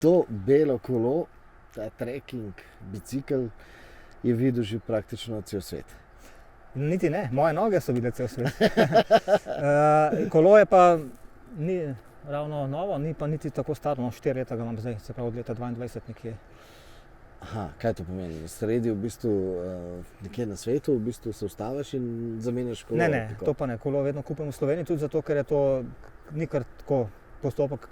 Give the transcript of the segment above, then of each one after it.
To belo kolo, ta trekking, bicikel, je videl že praktično cel svet. Niti ne, moje noge so videle cel svet. Kolo je pa ni ravno novo, ni pa niti tako staro, 4 leta ga imam zdaj, se pravi od leta 22 nekje. Aha, kaj to pomeni? Sredi v bistvu nekje na svetu, v bistvu se ustaviš in zamenjaš kolo? Ne, to pa ne, kolo vedno kupim v Sloveniji, tudi zato, ker je to ni kar tako postopek,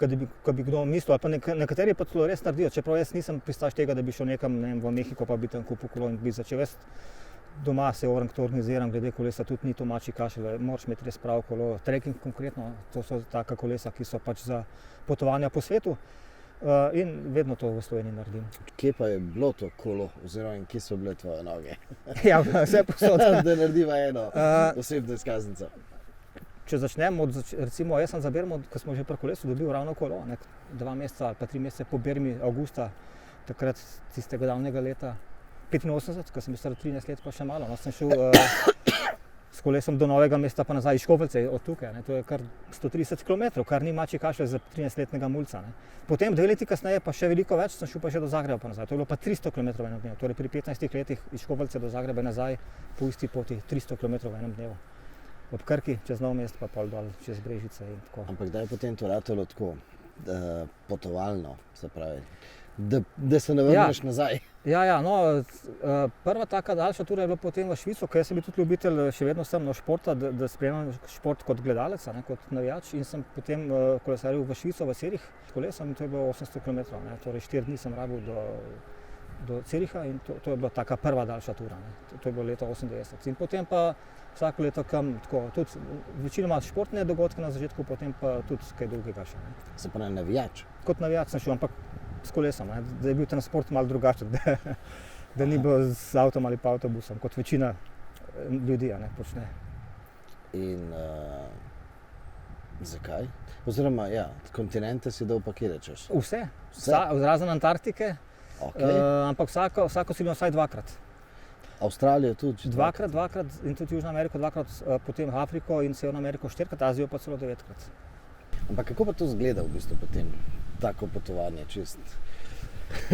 kot bi kdo mislil, ali pa nekateri pa celo res naredijo, čeprav jaz nisem pristaš tega, da bi šel nekam, ne vem, v Mehiko, pa bi tam kupil kolo in bi začel. Jaz doma se organiziram glede kolesa, tudi ni to mačji kašelj, moraš imeti res pravo kolo. Trekking konkretno, to so taka kolesa, ki so pač za potovanja po svetu. In vedno to v Sloveniji naredim. Kje pa je bilo to kolo, oziroma kje so bile tvoje noge? Ja, vse posod. Da narediva eno osebno izkaznico. Če začnem recimo, jaz sem za Bermo, ko smo že pri kolesu, dobil ravno kolo, 2 meseca ali pa 3 mesece po Bermi, avgusta, takrat tistega davnega leta 85, ko sem bil star 13 let, pa še malo. Sem šel s kolesom do Novega mesta pa nazaj iz Škofelce od tukaj, to je kar 130 km, kar ni mačji kašelj za 13-letnega mulca. Potem 2 leti kasneje pa še veliko več, sem šel pa še do Zagreba pa nazaj, to je bilo pa 300 km v enem dnevu, torej pri 15 letih iz Škofelce do Zagreba nazaj po isti poti 300 km v enem dnevu. Ob Krki, čez Novo mesto, pa pol dol, čez Brežice in tako. Ampak da je potem to ratalo tako potovalno, se pravi, da se ne vrneš nazaj? Ja, prva taka daljša tura je bila potem v Švico, ker jaz sem bil tudi ljubitelj, še vedno sem športa, da spremljam šport kot gledalec, kot navijač, in sem potem kolesaril v Švico, v Cerih s kolesom in to je bilo 800 km, torej 4 dni sem rabil do Ceriha in to je bila taka prva daljša tura, to je bilo leta 98. In potem pa vsako leto kam, tako, tudi večinoma športne dogodke na začetku, potem pa tudi kaj drugega še. Se pravi navijač? Kot navijač sem šel, ampak s kolesom, da je bil transport malo drugačen, da ni bilo z avtom ali pa avtobusom, kot večina ljudi počne. In zakaj? Oziroma, ja, kontinente si dal pa kje rečeš? Vse? Razen Antarktike, ampak vsako si bil vsaj 2-krat. Avstralijo tudi? Dvakrat in tudi Južno Ameriko 2-krat, potem Afriko in Severno Ameriko 4-krat, Azijo pa celo 9-krat. Ampak kako pa to izgleda v bistvu potem, tako potovanje čist?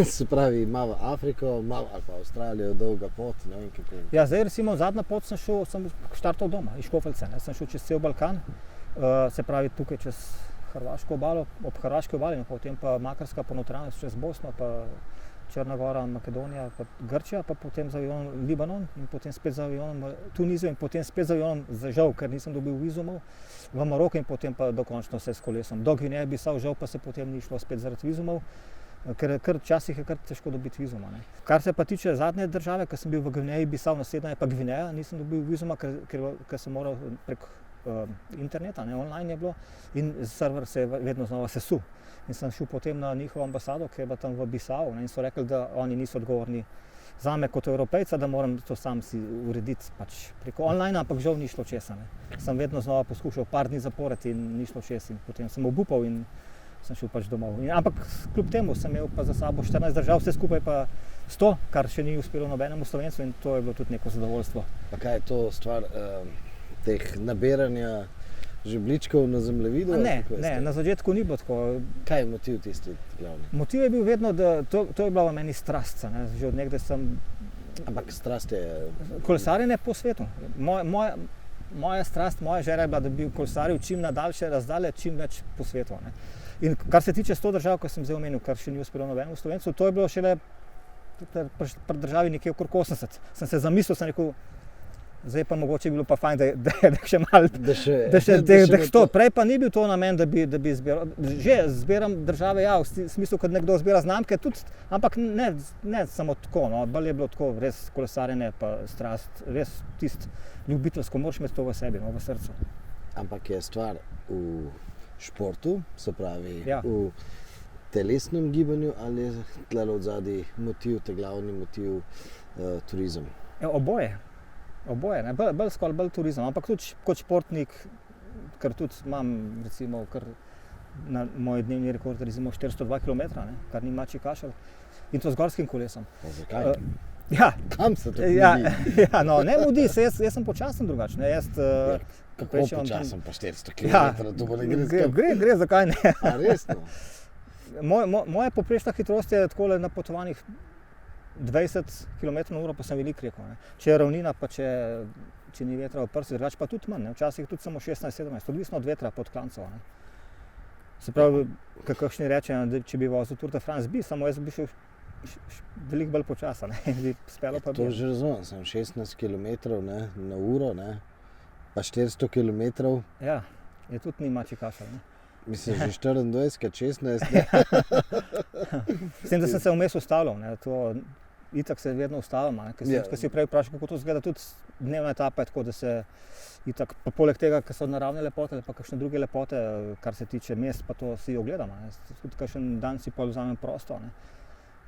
Se pravi, malo Afriko, malo ali pa Avstralijo, dolga pot, ne vem kako. Ja, zdaj recimo zadnja pot sem štartal doma, iz Škofelce, sem šel čez cel Balkan, se pravi tukaj čez Hrvaško obalo, ob Hrvaški obali, potem pa Makarska, pa notranjost čez Bosno, pa Črna Gora, Makedonija, pa Grčija, pa potem z avionom Libanon in potem spet z avionom Tunizijo in potem spet z avionom, žal, ker nisem dobil vizumov, v Maroko in potem pa dokončno vse s kolesom. Do Gvineje Bisau, žal pa se potem ni šlo spet zaradi vizumov, ker včasih je kar težko dobiti vizuma. Kar se pa tiče zadnje države, ker sem bil v Gvineji Bisau, naslednja je pa Gvineja, nisem dobil vizuma, ker sem moral prek interneta, online je bilo in server se je vedno znova sesul. In sem šel potem na njihovo ambasado, ki je bila tam v Bisau, in so rekli, da oni niso odgovorni zame kot Evropejca, da moram to sam si urediti pač preko online, ampak žal ni šlo česa. Sem vedno znova poskušal par dni zapored in ni šlo česa in potem sem obupal in sem šel pač domov. Ampak kljub temu sem imel pa za sabo 14 držav, vse skupaj pa 100, kar še ni uspelo nobenemu Slovencu in to je bilo tudi neko zadovoljstvo. Pa kaj je to stvar teh nabiranja žebljičkov na zemljevidu? Ne, na začetku ni bilo tako. Kaj je motiv tisti glavni? Motiv je bil vedno, da to je bila v meni strast, že od nekdaj sem... Ampak strast je... Kolesarjenje po svetu. Moja strast, moja želja je bila, da bi kolesaril čim na daljše razdalje, čim več po svetu. In kar se tiče 100 držav, ko sem zdaj omenil, kar še ni uspelo nobenemu Slovencu, to je bilo šele pri državi nekje okrog 80. Sem se zamislil, sem rekel, zdaj pa mogoče bi bilo pa fajn, da še malo, da še to. Prej pa ni bil to namen, da bi zbiral. Že zbiram države, ja, v smislu, kad nekdo zbira znamke, tudi, ampak ne samo tako, bolj je bilo tako res kolesarjenje pa strast, res tisto ljubiteljsko, moraš imeti to v sebi, v srcu. Ampak je stvar v športu, se pravi, ja, v telesnem gibanju ali je tle od zadaj motiv, te glavni motiv turizem? Ja, oboje, bolj turizem, ampak tudi kot športnik, ker tudi imam recimo kar na moj dnevni rekord recimo 402 km, kar ni mačji kašelj, in to z gorskim kolesom. Zakaj? Ja. Kam se to mudi? Ja, ne mudi se, jaz sem počasen drugače. Kako počasen pa 400 km? To bo ne gre? Gre, zakaj ne? A resno? Moja povprečna hitrost je takole na potovanjih 20 km/h, pa sem veliko rekel. Ne. Če je ravnina, pa če ni vetra v prsi, drugače pa tudi manj. Ne. Včasih tudi samo 16-17, odvisno od vetra pod klancov. Ne. Se pravi, kakšni rečejo, da če bi vozil Tour de France, samo jaz bi šel veliko bolj počasa, ne, in bi spelo pa bi. To že razumem, sem 16 km na uro, ne, pa 400 km. Ja, je tudi ni mači kašelj, ne. Mislim, že 24, 16, ne. S tem, da sem se vmes ustavljal, ne, to itak se vedno ustavim, ne, ko si prej vprašal, kako to izgleda, tudi dnevna etapa je tako, da se itak, pa poleg tega, ker so naravne lepote, pa kakšne druge lepote, kar se tiče mest, pa to si ogledam, ne, tudi kakšen dan si pa vzamem prosto, ne.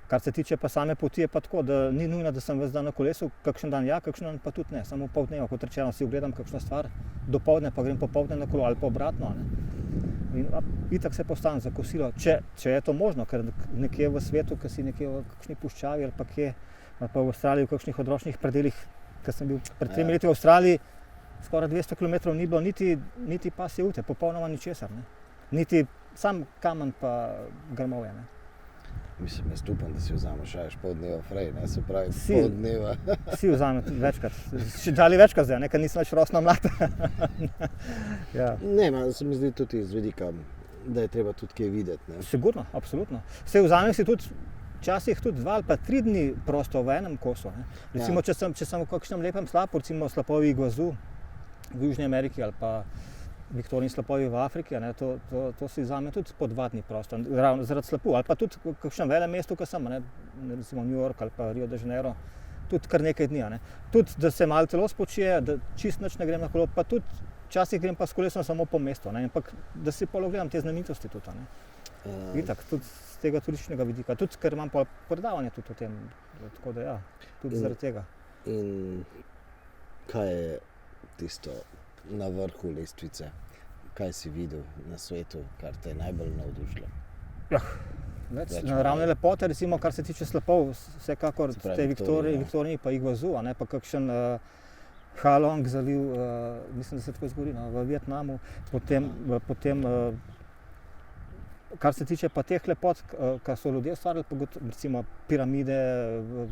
Kar se tiče pa same poti, je pa tako, da ni nujno, da sem ves dan na kolesu, kakšen dan ja, kakšen dan pa tudi ne, samo pol dneva, kot rečeno, si ogledam kakšno stvar, dopoldne pa grem popoldne na kolo ali pa obratno, ne. In itak se postavim za kosilo, če je to možno, ker nekje v svetu, ki si nekje v kakšni puščavi ali pa kje, ali pa v Avstraliji v kakšnih odročnih predelih, ker sem bil pred 3 leti v Avstraliji, skoraj 200 km ni bilo niti pasje ute, popolnoma ničesar, ne. Niti sam kamen pa grmovje, ne. Mislim, jaz upam, da si vzameš pol dneva frej, ne, se pravi pol dneva. Vsi vzamem večkrat, še dali večkrat zdaj, ne, ker nisem več rosno mlad. Ja. Ne, se mi zdi tudi iz vidika, da je treba tudi kaj videti, ne. Sigurno, absolutno. Saj vzamem si tudi včasih tudi 2 ali pa 3 dni prosto v enem kosu, ne. Recimo, če sem v kakšnem lepem slapu, recimo slapovi Iguazu v Južni Ameriki ali pa Viktorijini slapovi v Afriki, ne, to si vzamem tudi po 2 dni prosto, ravno zaradi slapu, ali pa tudi v kakšnem velem mestu, ko sem, ne, recimo New York ali pa Rio de Janeiro, tudi kar nekaj dni, ne. Tudi, da se malo telo spočije, da čist nič ne grem na kolo, pa tudi včasih grem pa s kolesom samo po mestu, ne, ampak da si pol ogledam te znamenitosti tudi, ne. Itak, tudi z tega turističnega vidika, tudi ker imam predavanje tudi o tem, tako da ja, tudi zaradi tega. In kaj je tisto na vrhu lestvice, kaj si videl na svetu, kar te je najbolj navdušilo? Ja, naravne lepote, recimo, kar se tiče slapov, vsekakor te Viktorijini pa Iguazu, ne, pa kakšen Halong zaliv, mislim, da se tako zgodi, no, v Vietnamu, potem kar se tiče pa teh lepot, kar so ljudje ustvarili, recimo piramide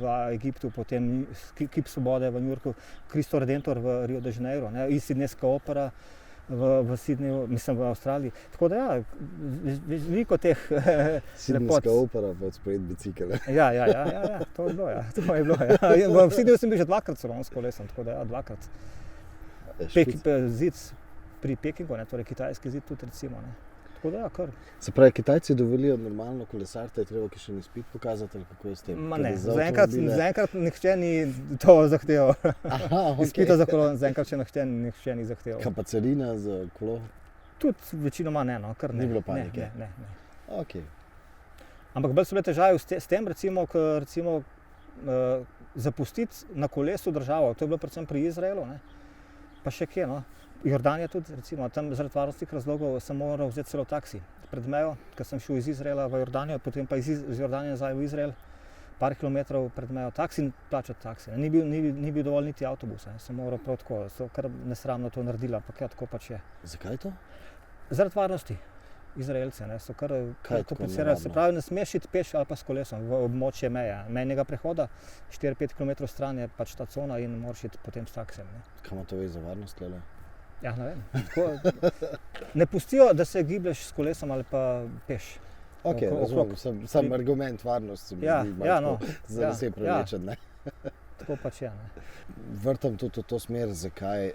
v Egiptu, potem kip svobode v New Yorku, Cristo Redentor v Rio de Janeiro, ne, Sidnejska opera v Sidneju, mislim v Avstraliji. Tako da ja, veliko teh lepot. Sidnejska opera pa odspred bicikel. Ja, to je bilo, ja. V Sidneju sem bil že 2-krat celo s kolesom, tako da ja, 2-krat. Zid pri Pekingu, ne, torej kitajski zid tudi recimo, ne. Tako da ja, kar. Se pravi, Kitajci dovolijo normalno kolesariti, je treba še izpit pokazati, ali kako je s tem? Ma ne, zaenkrat nihče ni to zahteval. Aha, okay. Izpita za kolo zaenkrat še nihče ni zahteval. Kaj pa carina za kolo? Tudi večinoma ne, no, kar ne. Ni bilo panike? Ne. Okay. Ampak bolj so bile težave s tem, recimo, zapustiti na kolesu državo, to je bilo predvsem pri Izraelu, ne, pa še kje, no. Jordanija tudi, recimo, tam zaradi varnostnih razlogov sem moral vzeti celo taksi pred mejo, ker sem šel iz Izraela v Jordanijo, potem pa iz Jordanije nazaj v Izrael, par kilometrov pred mejo, plačati taksi. Ni bil dovolj niti avtobus, sem moral prav tako, so kar nesramno to naredila, ampak ja, tako pač je. Zakaj to? Zaradi varnosti. Izraelce, ne, so kar komplicirali, se pravi, ne smeš iti peš ali pa s kolesom v območje meje, mejnega prehoda, 4-5 km stran je pač ta cona in moraš iti potem s taksijem, ne. Kaj ima to veze za varnost, tole? Ja, ne vem. Ne pustijo, da se giblješ s kolesom ali pa peš. Ok, razumem, sam argument varnosti mi zdi malo za vse prevečen, ne. Tako pač je, ne. Vrtam tudi v to smer, zakaj,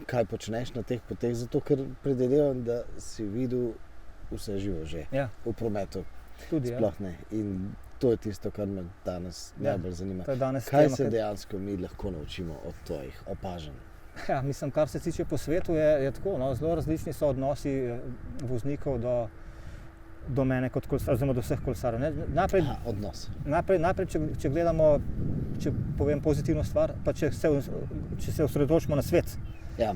kaj počneš na teh poteh, zato ker predvidevam, da si videl vse živo že v prometu. Tudi, sploh ne. In to je tisto, kar me danes najbolj zanima. Kaj se dejansko mi lahko naučimo od tvojih opažanj? Ja, mislim, kar se tiče po svetu, je tako, no, zelo različni so odnosi voznikov do mene kot kolesarja, oziroma do vseh kolesarjev. Najprej, če gledamo, če povem pozitivno stvar, pa če se osredotočimo na svet. Ja.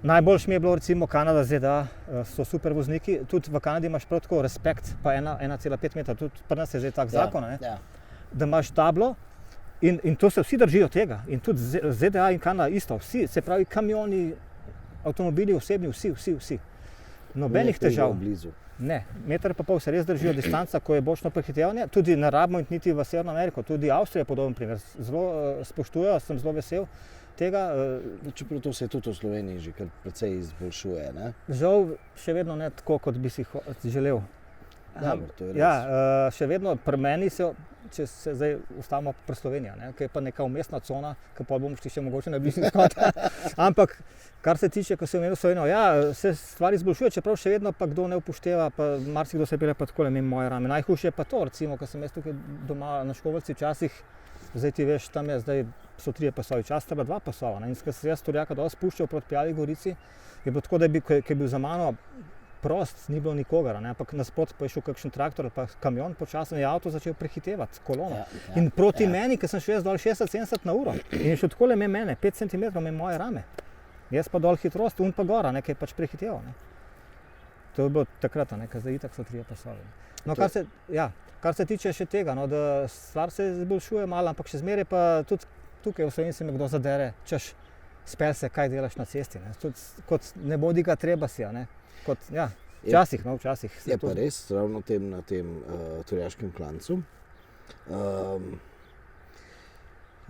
Najboljše mi je bilo recimo Kanada, ZDA, so super vozniki, tudi v Kanadi imaš prav tako respekt, pa 1,5 metra, tudi pri nas je zdaj tak zakon, ne, da imaš tablo. In to se vsi držijo tega. In tudi ZDA in Kanada isto. Vsi, se pravi kamioni, avtomobili osebni, vsi. Nobenih težav. Ne, meter pa pol se res držijo distanca, ko je bočno prehitevanje. Tudi ne rabimo iti niti v Severno Ameriko, tudi Avstrija je podoben primer. Zelo spoštujejo, sem zelo vesel tega. Čeprav to se tudi v Sloveniji že kar precej izboljšuje, ne? Žal še vedno ne tako, kot bi si želel. Dobro, to je res. Ja, še vedno pri meni se, če se zdaj ustavimo pri Sloveniji, ki je pa neka umestna cona, ki pa bomo šli še mogoče na Bližnji vzhod. Ampak kar se tiče, ko se omenil Slovenijo, ja, se stvari izboljšuje, čeprav še vedno pa kdo ne upošteva, pa marsikdo se pelje pa takole mimo moje rame. Najhujše je pa to, recimo, ko sem jaz tukaj doma na Škoveljci včasih, zdaj ti veš, tam je zdaj so 3 pasovi, včasih sta bila 2 pasova. In ko sem jaz Turjaka dol spuščal proti Pjavi Gorici, je bilo tako, da ko je bil za mano prost, ni bilo nikogar, ampak nasproti pa je šel kakšen traktor ali pa kamion, počasno je avto začel prehitevati kolono. In proti meni, ker sem šel jaz dol 60-70 na uro in je šel takole mene, 5 cm mimo moje rame. Jaz pa dol hitrost, pa gora, ki je pač prehiteval. To je bilo takrat, ker zdaj itak so 3 pasovi. No, kar se tiče še tega, da stvar se izboljšuje malo, ampak še zmeraj pa tudi tukaj v Sloveniji se me kdo zadere, češ, spel se, kaj delaš na cesti. Kot ne bodi ga treba si, včasih. Je pa res, ravno na tem Turjaškem klancu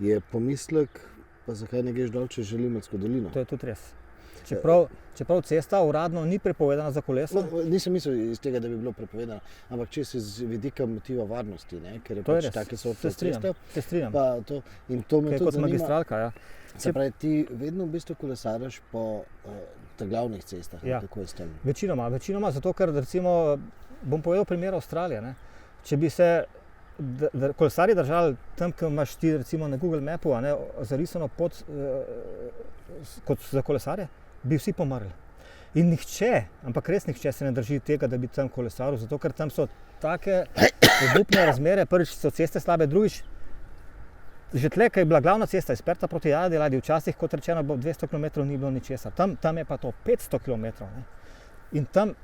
je pomislek, pa zakaj ne greš dol čez Želimetsko dolino. To je tudi res. Čeprav cesta uradno ni prepovedana za kolesa. Nisem mislil iz tega, da bi bilo prepovedano, ampak če se z vidika motiva varnosti, ker je to pač take sorte ceste. Se strinjam. In to me tudi kot zanima. magistralka, ja. Se pravi, ti vedno v bistvu kolesariš po glavnih cestah, kako je s tem? Večinoma, zato ker recimo, bom povedal primer Avstralije, če bi se kolesarji držali tam, ko imaš ti recimo na Google Mapu, zarisano pot kot za kolesarje, bi vsi pomrli. In nihče, ampak res nihče se ne drži tega, da bi tam kolesaril, zato ker tam so take obupne razmere, prvič so ceste slabe, drugič, že tle, ko je bila glavna cesta izperta proti Adelaidi, včasih, kot rečeno, 200 km ni bilo ničesar. Tam je pa to 500 km. In tam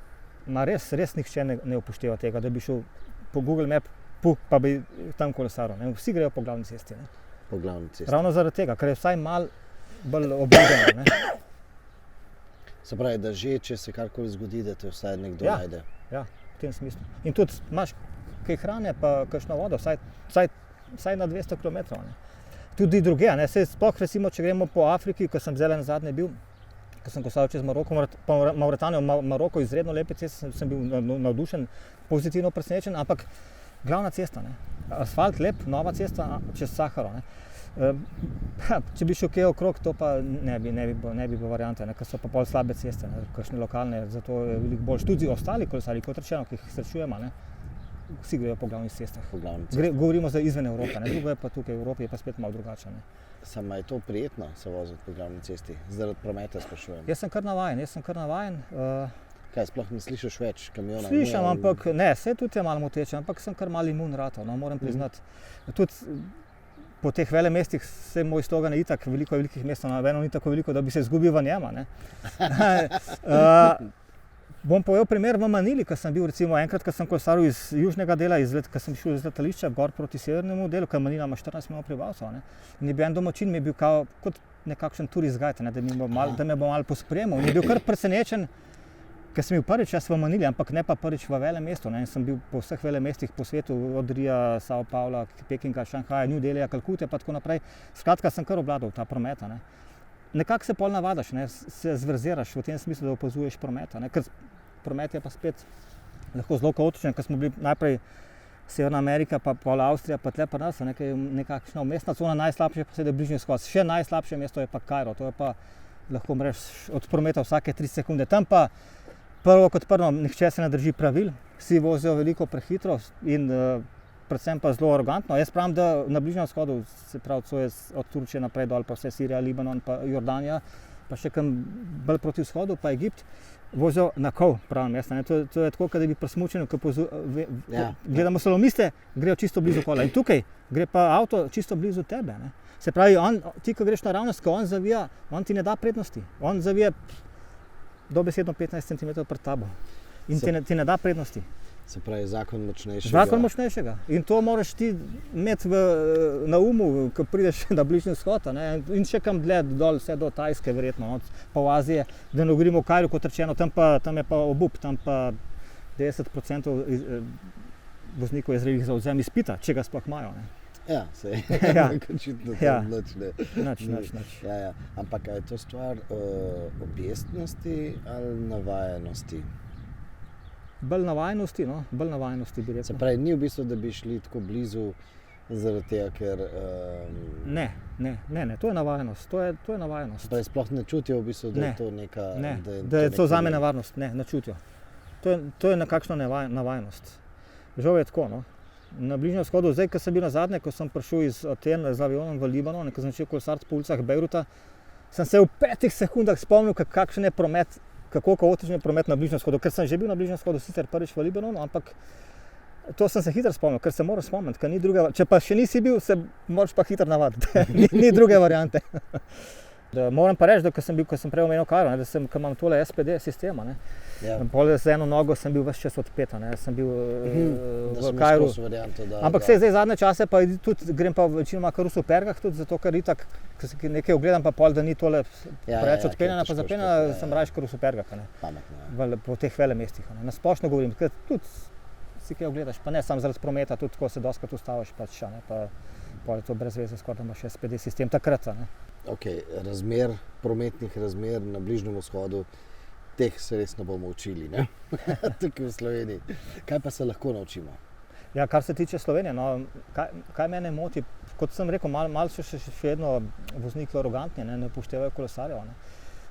res nihče ne upošteva tega, da bi šel po Google Map, pa bi tam kolesaril. Vsi grejo po glavni cesti. Po glavni cesti. Ravno zaradi tega, ker je vsaj malo bolj obljubljeno. Se pravi, da že, če se karkoli zgodi, da te vsaj nekdo najde. Ja, v tem smislu. In tudi imaš kaj hrane, pa kakšno vodo, vsaj na 200 km. Tudi druge, sploh recimo, če gremo po Afriki, ko sem zdaj nazadnje bil, ko sem kolesaril čez Maroko, Mauretanijo, Maroko, izredno lepe ceste, sem bil navdušen, pozitivno presenečen, ampak glavna cesta, asfalt lep, nova cesta čez Saharo. Če bi šel kje okrog, to pa ne bi bilo variante, ker so pa pol slabe ceste, kakšne lokalne, zato je veliko boljše. Tudi ostali kolesarji, kot rečeno, ki jih srečujemo, vsi grejo po glavnih cestah. Govorimo zdaj izven Evrope, drugo je pa tukaj v Evropi, je pa spet malo drugače. Samo je to prijetno se voziti po glavni cesti, zaradi prometa sprašujem? Jaz sem kar navajen. Kaj, sploh ne slišiš več kamiona? Slišam, ampak ne, se tudi je malo moteče, ampak sem kar malo imun ratal, moram priznati. Tudi po teh velemestih se moj slogan je itak, veliko velikih mest, eno ni tako veliko, da bi se izgubil v njema. Bom povedal primer v Manili, ko sem bil recimo enkrat, ko sem kolesaril iz južnega dela, ko sem šel iz letališča gor proti severnemu delu, ker Manila ima 14 milijonov prebivalcev. In je bil en domačin, mi je bil kot nekakšen turist guide, da me bo malo pospremal. In je bil kar presenečen, ker sem bil prvič čas v Manili, ampak ne pa prvič v velemestu. In sem bil po vseh velemestih po svetu, od Rija, Sao Paula, Pekinga, Šanghaja, New Delhija, Kalkute pa tako naprej. Skratka, sem kar obvladal ta promet. Nekako se pol navadaš, se zverziraš v tem smislu, da opazuješ promet. Ker promet je pa spet lahko zelo kaotičen, ker smo bili najprej Severna Amerika, pa pol Avstrija, pa tle pa nas, nekakšna umestna cona, najslabše pa sedaj Bližnji vzhod. Še najslabše mesto je pa Kairo, to je pa lahko mreš od prometa vsake 3 sekunde. Tam pa prvo kot prvo, nihče se ne drži pravil, vsi vozijo veliko prehitro in predvsem pa zelo arogantno. Jaz pravim, da na Bližnjem vzhodu, se pravi, to je od Turčije naprej dol, pa vse Sirija, Libanon, pa Jordanija, pa še kam bolj proti vzhodu, pa Egipt, vozijo na kol, pravim jaz. To je tako, da bi pri smučanju, ko gledamo salomiste, grejo čisto blizu kola. In tukaj gre pa avto čisto blizu tebe. Se pravi, ti, ko greš naravnost, ko on zavija, on ti ne da prednosti. On zavije dobesedno 15 cm pred tabo in ti ne da prednosti. Se pravi, zakon močnejšega. Zakon močnejšega. In to moraš ti imeti na umu, ko prideš na Bližnji vzhod. In še kam dlje dol, vse do Tajske, verjetno, pa v Azije, da ne govorimo o Kairu, kot rečeno, tam je pa obup, tam pa 90% voznikov je zrelih za odvzem izpita, če ga sploh imajo. Ne. Ja, sej. Ja. Očitno Ja. to nič ne. Nič. Ja. Ampak a je to stvar objestnosti ali navajenosti? Bolj navajenosti, no, bolj navajenosti bi Se rekel. pravi, ni v bistvu, da bi šli tako blizu zaradi tega, ker Ne, to je navajenost, to je navajenost. se pravi, sploh ne čutijo v bistvu, da Ne. je to neka... Ne, da je to neka- zame nevarnost, ne čutijo. To je nekakšna navajenost. Žal je tako, no. Na Bližnjem vzhodu, zdaj, ko sem bil nazadnje, ko sem prišel iz Aten z avionom v Libanon, ko sem začel kolesariti po ulicah Bejruta, sem se v 5 sekundah spomnil, kakšen je promet, kako kaotičen je promet na Bližnjem vzhodu. Ker sem že bil na Bližnjem vzhodu, sicer prvič v Libanonu, ampak to sem se hitro spomnil, ker se moram spomniti, ker ni druge, če pa še nisi bil, se moraš pa hitro navaditi. ni druge variante. Moram pa reči, da ko sem prej omenil Karo, ne, ko imam tole SPD sistema, ne, Ja. pol z eno nogo sem bil ves čas odpet, ne, sem bil Da v sem Kairu. skozi varianto, da... Ampak zdaj zadnje čase pa tudi grem pa večinoma kar v supergah, tudi zato, ker itak, ko se nekaj ogledam, pa pol, da ni tole preveč odpenjena, pa zapenjena, sem rajš kar v supergah, ne, Pametno, ja. po teh velemestih. Ne. Na splošno govorim, ker tudi si kaj ogledaš, pa ne samo zaradi prometa, tudi ko se doskrat ustaviš, pač, ne, pa pol je to brez veze, skoraj da imaš SPD sistem takrat. Ne. Ok, prometnih razmer na Bližnjem vzhodu, teh se res ne bomo učili, ne? Tukaj v Sloveniji. Kaj pa se lahko naučimo? Ja, kar se tiče Slovenije, no, kaj mene moti, kot sem rekel, malo so še vedno vozniki arogantni, ne upoštevajo kolesarjev. Ne.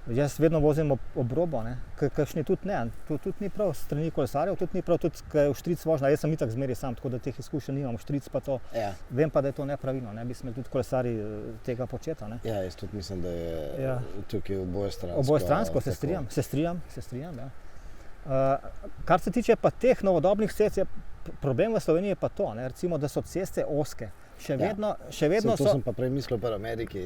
Jaz vedno vozim ob robo, kakšni tudi ne, to tudi ni prav strani kolesarjev, tudi ni prav, tudi ko je v štric vožnja, jaz sem itak zmeraj sam, tako da teh izkušenj nimam, v štric pa to, Ja. vem pa, da je to nepravilno, ne bi smeli tudi kolesarji tega početi. Ne. Ja, jaz tudi mislim, da je Ja. tukaj obojestransko. Obojestransko, se strinjam. Ja. Kar se tiče pa teh novodobnih cest, je problem v Sloveniji je pa to, ne, recimo, da so ceste ozke. Še vedno To so. sem pa prej mislil v Ameriki,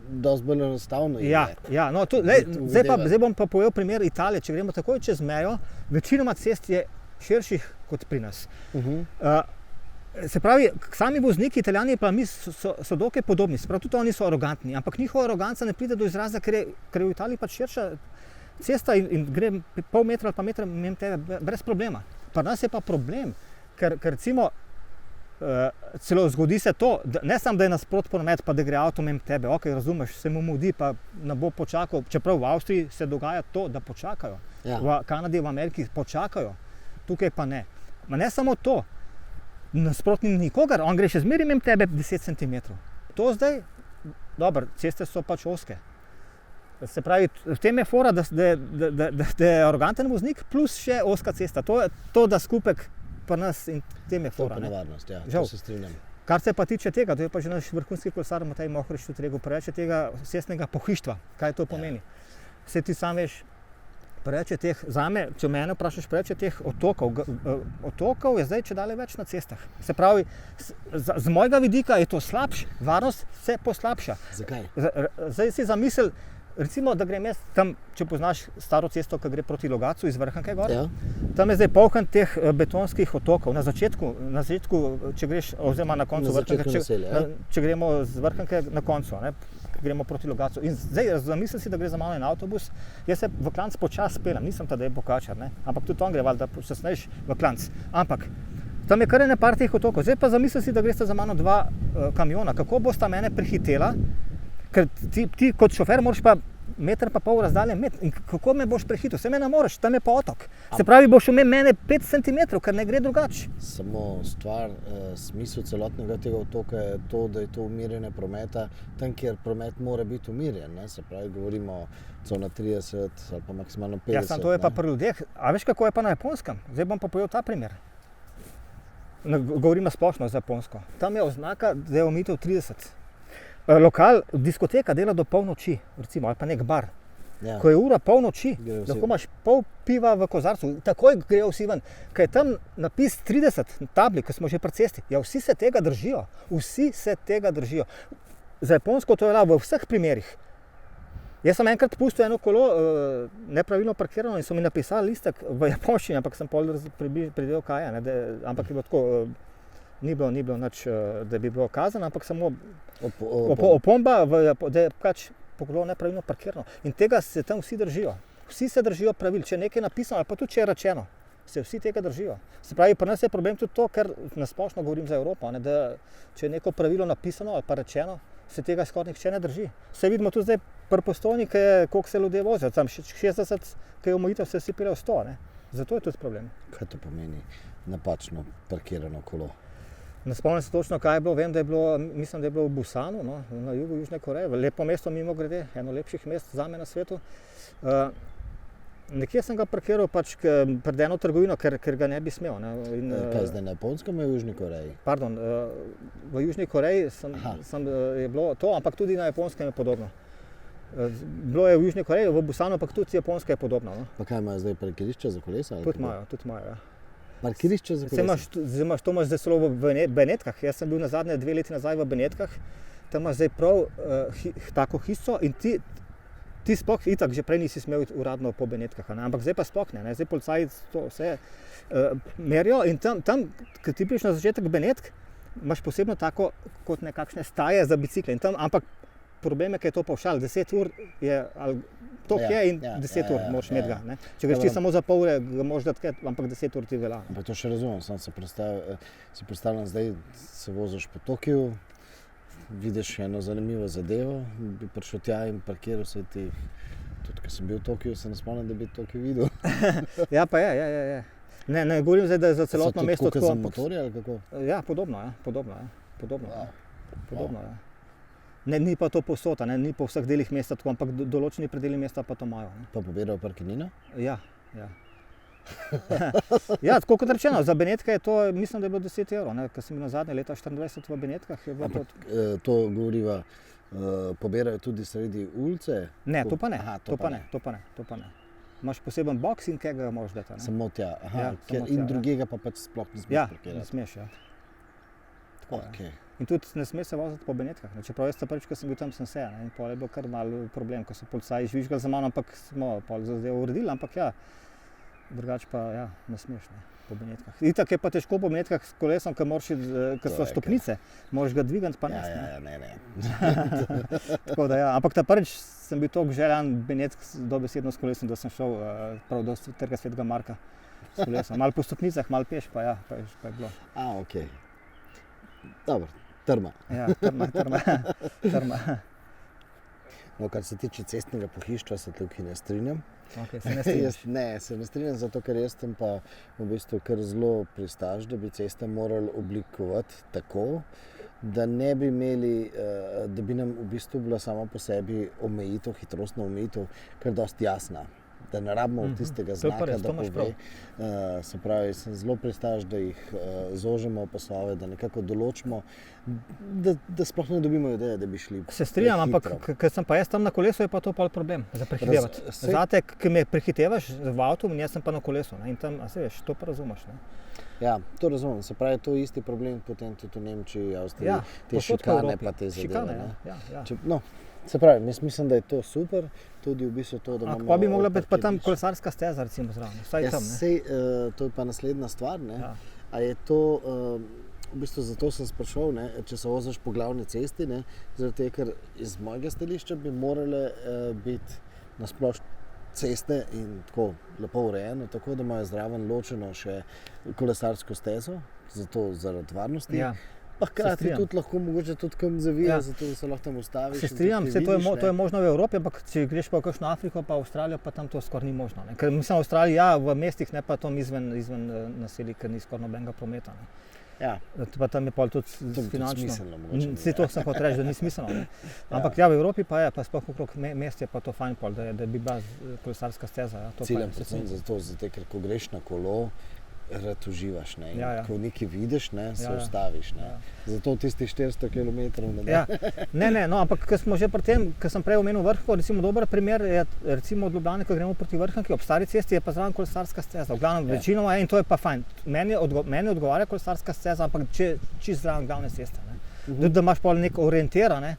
dosti bolj enostavno je. Ja, no, zdaj bom pa povedal primer Italije. Če gremo takoj čez mejo, večinoma cest je širših kot pri nas. Se pravi, sami vozniki, Italijani pa mi so dokaj podobni, se pravi, tudi oni so arogantni, ampak njihova aroganca ne pride do izraza, ker je v Italiji pač širša cesta in gre pol metra ali pa metra mimo tebe brez problema. Pri nas je pa problem, ker recimo celo zgodi se to, da ne samo, da je nasprot promet, pa da gre avto mimo tebe, ok, razumeš, se mu mudi, pa ne bo počakal, čeprav v Avstriji se dogaja to, da počakajo, Ja. v Kanadi, v Ameriki počakajo, tukaj pa ne. Ma ne samo to, nasprotni nikogar, on gre še zmeraj mimo tebe 10 cm. To zdaj, dobro, ceste so pač ozke. Se pravi, v tem je fora, da je aroganten voznik plus še ozka cesta. To da skupek pri nas in tem je To je fora. pa Ne. nevarnost, ja, Žal. to se strinjam. Kar se pa tiče tega, to je pa že naš vrhunski kolesar Matej Mohorič tudi rekel, preveč je tega cestnega pohištva. Kaj to pomeni? Saj ti sam veš, preveč je teh, zame, če mene vprašaš, preveč je teh otokov. Otokov je zdaj čedalje več na cestah. Se pravi, z mojega vidika je to slabše, varnost se poslabša. Zakaj? Zdaj si zamisel, recimo, da grem jaz tam, če poznaš staro cesto, ki gre proti Logatcu iz Vrhunke gor. Ja. Tam je zdaj polkan teh betonskih otokov. Na začetku, če greš, oziroma na koncu Na začetku Vrhunke, naselja, ja. če gremo z Vrhunke na koncu, ne, gremo proti Logatcu. In zdaj zamisli si, da gre za malo en avtobus, jaz se v klanc počasi pelem, nisem ta, da je bokačar, ne, ampak tudi on gre, valjda, počasnejš v klanc. Ampak tam je kar ene par teh otokov. Zdaj pa zamisli si, da gresta za mano dva kamiona. Kako bosta mene prehitela? Ker ti kot šofer moraš pa meter pa pol razdalje imeti. In kako me boš prehitil? Se me ne moreš, tam je pa otok. Se pravi, boš imel mene 5 cm, ker ne gre drugače. Samo stvar, smisel celotnega tega otoka je to, da je to umirjanje prometa, tam, kjer promet mora biti umirjen. Ne? Se pravi, govorimo cona 30 ali pa maksimalno 50. Ja, samo to je pa ne. pri ljudeh. A veš, kako je pa na Japonskem? Zdaj bom pa povedal ta primer. Govorim na splošno za Japonsko. Tam je oznaka, da je omejitev 30. Lokal, diskoteka dela do polnoči, recimo, ali pa nek bar. Ja. Ko je ura polnoči, Grejo vsi lahko ven. imaš pol piva v kozarcu, takoj grejo vsi ven. Ker je tam napis 30 tabli, ko smo že pri cesti. Ja, vsi se tega držijo. Vsi se tega držijo. Za Japonsko to je v vseh primerih. Jaz sem enkrat pustil eno kolo nepravilno parkirano in so mi napisali listek v japonščini, ampak sem pol pridel kaj, ampak je bilo tako, ni bilo nič, da bi bilo kazano, ampak samo opomba, da je pač kolo nepravilno parkirano. In tega se tam vsi držijo. Vsi se držijo pravil, če je nekaj napisano ali pa tudi če je rečeno. se vsi tega držijo. Se pravi, pri nas je problem tudi to, ker nasplošno govorim za Evropo, ne, da če je neko pravilo napisano ali pa rečeno, se tega skoraj nihče ne drži. Vse vidimo tudi zdaj pri Postojni, koliko se ljudje vozijo, tam 60, ki je omejitev, se si peljejo 100. Ne. Zato je tudi problem. Kaj to pomeni napačno parkirano kolo? Ne spomnim se točno, kaj je bilo. Vem, da je bilo, mislim, da je bilo v Busanu, no, na jugu Južne Koreje. Lepo mesto, mimogrede, eno lepših mest zame na svetu. Nekje sem ga parkiral pač pred eno trgovino, ker ga ne bi smel. Ne. Kaj zdaj na Japonskem ali v Južni Koreji? Pardon, v Južni Koreji je bilo to, ampak tudi na Japonskem je podobno. Bilo je v Južni Koreji, v Busanu, ampak tudi Japonska je podobna. No. Pa kaj imajo zdaj parkirišče za kolesa? Tudi imajo, ja. Parkirišče za kolesa? To imaš zdaj celo v Benetkah. Jaz sem bil nazadnje 2 leti nazaj v Benetkah. Tam imaš zdaj prav tako hišo in ti sploh itak že prej nisi smel iti uradno po Benetkah, ne? Ampak zdaj pa sploh ne. Zdaj policaji to vse merijo in tam, ko ti prideš na začetek Benetk, imaš posebno tako kot nekakšne staje za bicikle. Ampak problem je, ker je to pavšal. 10 ur je, in 10 ur moraš imeti ga. Ne? Če greš ti samo za pol ure, ga moraš dati, ampak 10 ur ti velja. Ampak to še razumem, sam si predstavljam, zdaj se voziš po Tokiju, vidiš eno zanimivo zadevo, bi prišel tja in parkiral se ti, tudi ko sem bil v Tokiju, se ne spomnim, da bi Tokij videl. Ja, pa je. Ne govorim zdaj, da je za celotno mesto tako. So to za motorje ali kako? Ja, podobno. Ja. Ne, ni pa to povsod, ni po vseh delih mesta tako, ampak določeni predeli mesta pa to imajo. Ne. Pa pobirajo parkirnino? Ja. Ja, tako kot rečeno, za Benetke je to, mislim, da je bilo 10 €, ker sem bil nazadnje leta 24 v Benetkah. To govoriva, pobirajo tudi sredi ulice? Ne, to pa ne. Imaš poseben boks in kaj ga moraš dati. Samo tja, in drugega pa pač sploh ne smeš parkirati? Ja, ne smeš, ja. Tako je. In tudi ne smeš se voziti po Benetkah. Čeprav jaz prvič, ko sem bil tam, sem se. In pol je bilo kar malo problem, ko so policaji žvižgali za mano, ampak smo pol zadevo uredili, ampak ja, drugače pa ja, ne smeš po Benetkah. Itak je pa težko po Benetkah s kolesom, ker so stopnice, moraš ga dvigati pa nesti. Ja, ne. Tako da ja, ampak ta prvič sem bil toliko željan Benetk dobesedno s kolesom, da sem šel prav do Trga Svetega Marka s kolesom. Malo po stopnicah, malo peš, pa je bilo. Okej. Dobro, trma. Ja, trma. No, kar se tiče cestnega pohištva, se tukaj ne strinjam. Okay, se ne strinjaš? Se ne strinjam, zato ker jaz sem pa v bistvu kar zelo pristaš, da bi ceste morali oblikovati tako, da ne bi imeli, da bi nam v bistvu bila sama po sebi omejitev, hitrostna omejitev, kar dosti jasna. Da ne rabimo tistega znaka, da pove. Se pravi, sem zelo pristaš, da jih zožimo pasove, da nekako določimo, da sploh ne dobimo ideje, da bi šli prehitro. Se strinjam, ampak ker sem pa jaz tam na kolesu, je pa to problem za prehitevati. Zate, ki me prehitevaš v avtu, jaz sem pa na kolesu. Ne? In tam, se veš, to pa razumeš. Ne? Ja, to razumem. Se pravi, to je isti problem potem tudi v Nemčiji, Avstriji, te šikane pa te zadeve. Ja. Se pravi, mislim, da je to super, tudi v bistvu to, da imamo... Pa bi mogla biti pa tam kolesarska steza, recimo zraven, vsaj tam, ne? To je pa naslednja stvar, ne? Ja. A je to, v bistvu zato sem sprašal, ne, če se voziš po glavni cesti, ne, zaradi tega, ker iz mojega stališča bi morale biti nasplošno ceste in tako lepo urejeno, tako da imajo zraven ločeno še kolesarsko stezo, zato zaradi varnosti. Ja. Pa hkrati tudi lahko mogoče tudi kam zavija, zato da se lahko tam ustaviš. Se strinjam, to je možno v Evropi, ampak če greš pa v kakšno Afriko pa v Avstralijo, pa tam to skoraj ni možno. Ne? Ker mislim, v Avstraliji, ja, v mestih, ne pa tam izven naselij, ker ni skoraj nobenega prometa. Ne? Ja. Pa tam je pa tudi finančno. Smiselno mogoče. Vse to sem hotel reči, da ni smiselno. Ampak ja, v Evropi pa je, pa sploh okrog mest je pa to fajn, da bi bila kolesarska steza. Ja, ciljam predvsem zato, ker ko greš na kolo, rad uživaš, ne? Ko nekaj vidiš, ne, se ustaviš. Ne? Ja. Zato tistih 400 km ne da. Ne, no, ampak ko smo že pri tem, ko sem prej omenil Vrhko, recimo dober primer je recimo od Ljubljane, ko gremo proti Vrhnki, ob stari cesti je pa zraven kolesarska steza. V glavnem večinoma je in to je pa fajn. Meni odgovarja kolesarska steza, ampak čisto zraven glavne ceste. Ne? Da imaš pa neko orientira, ne?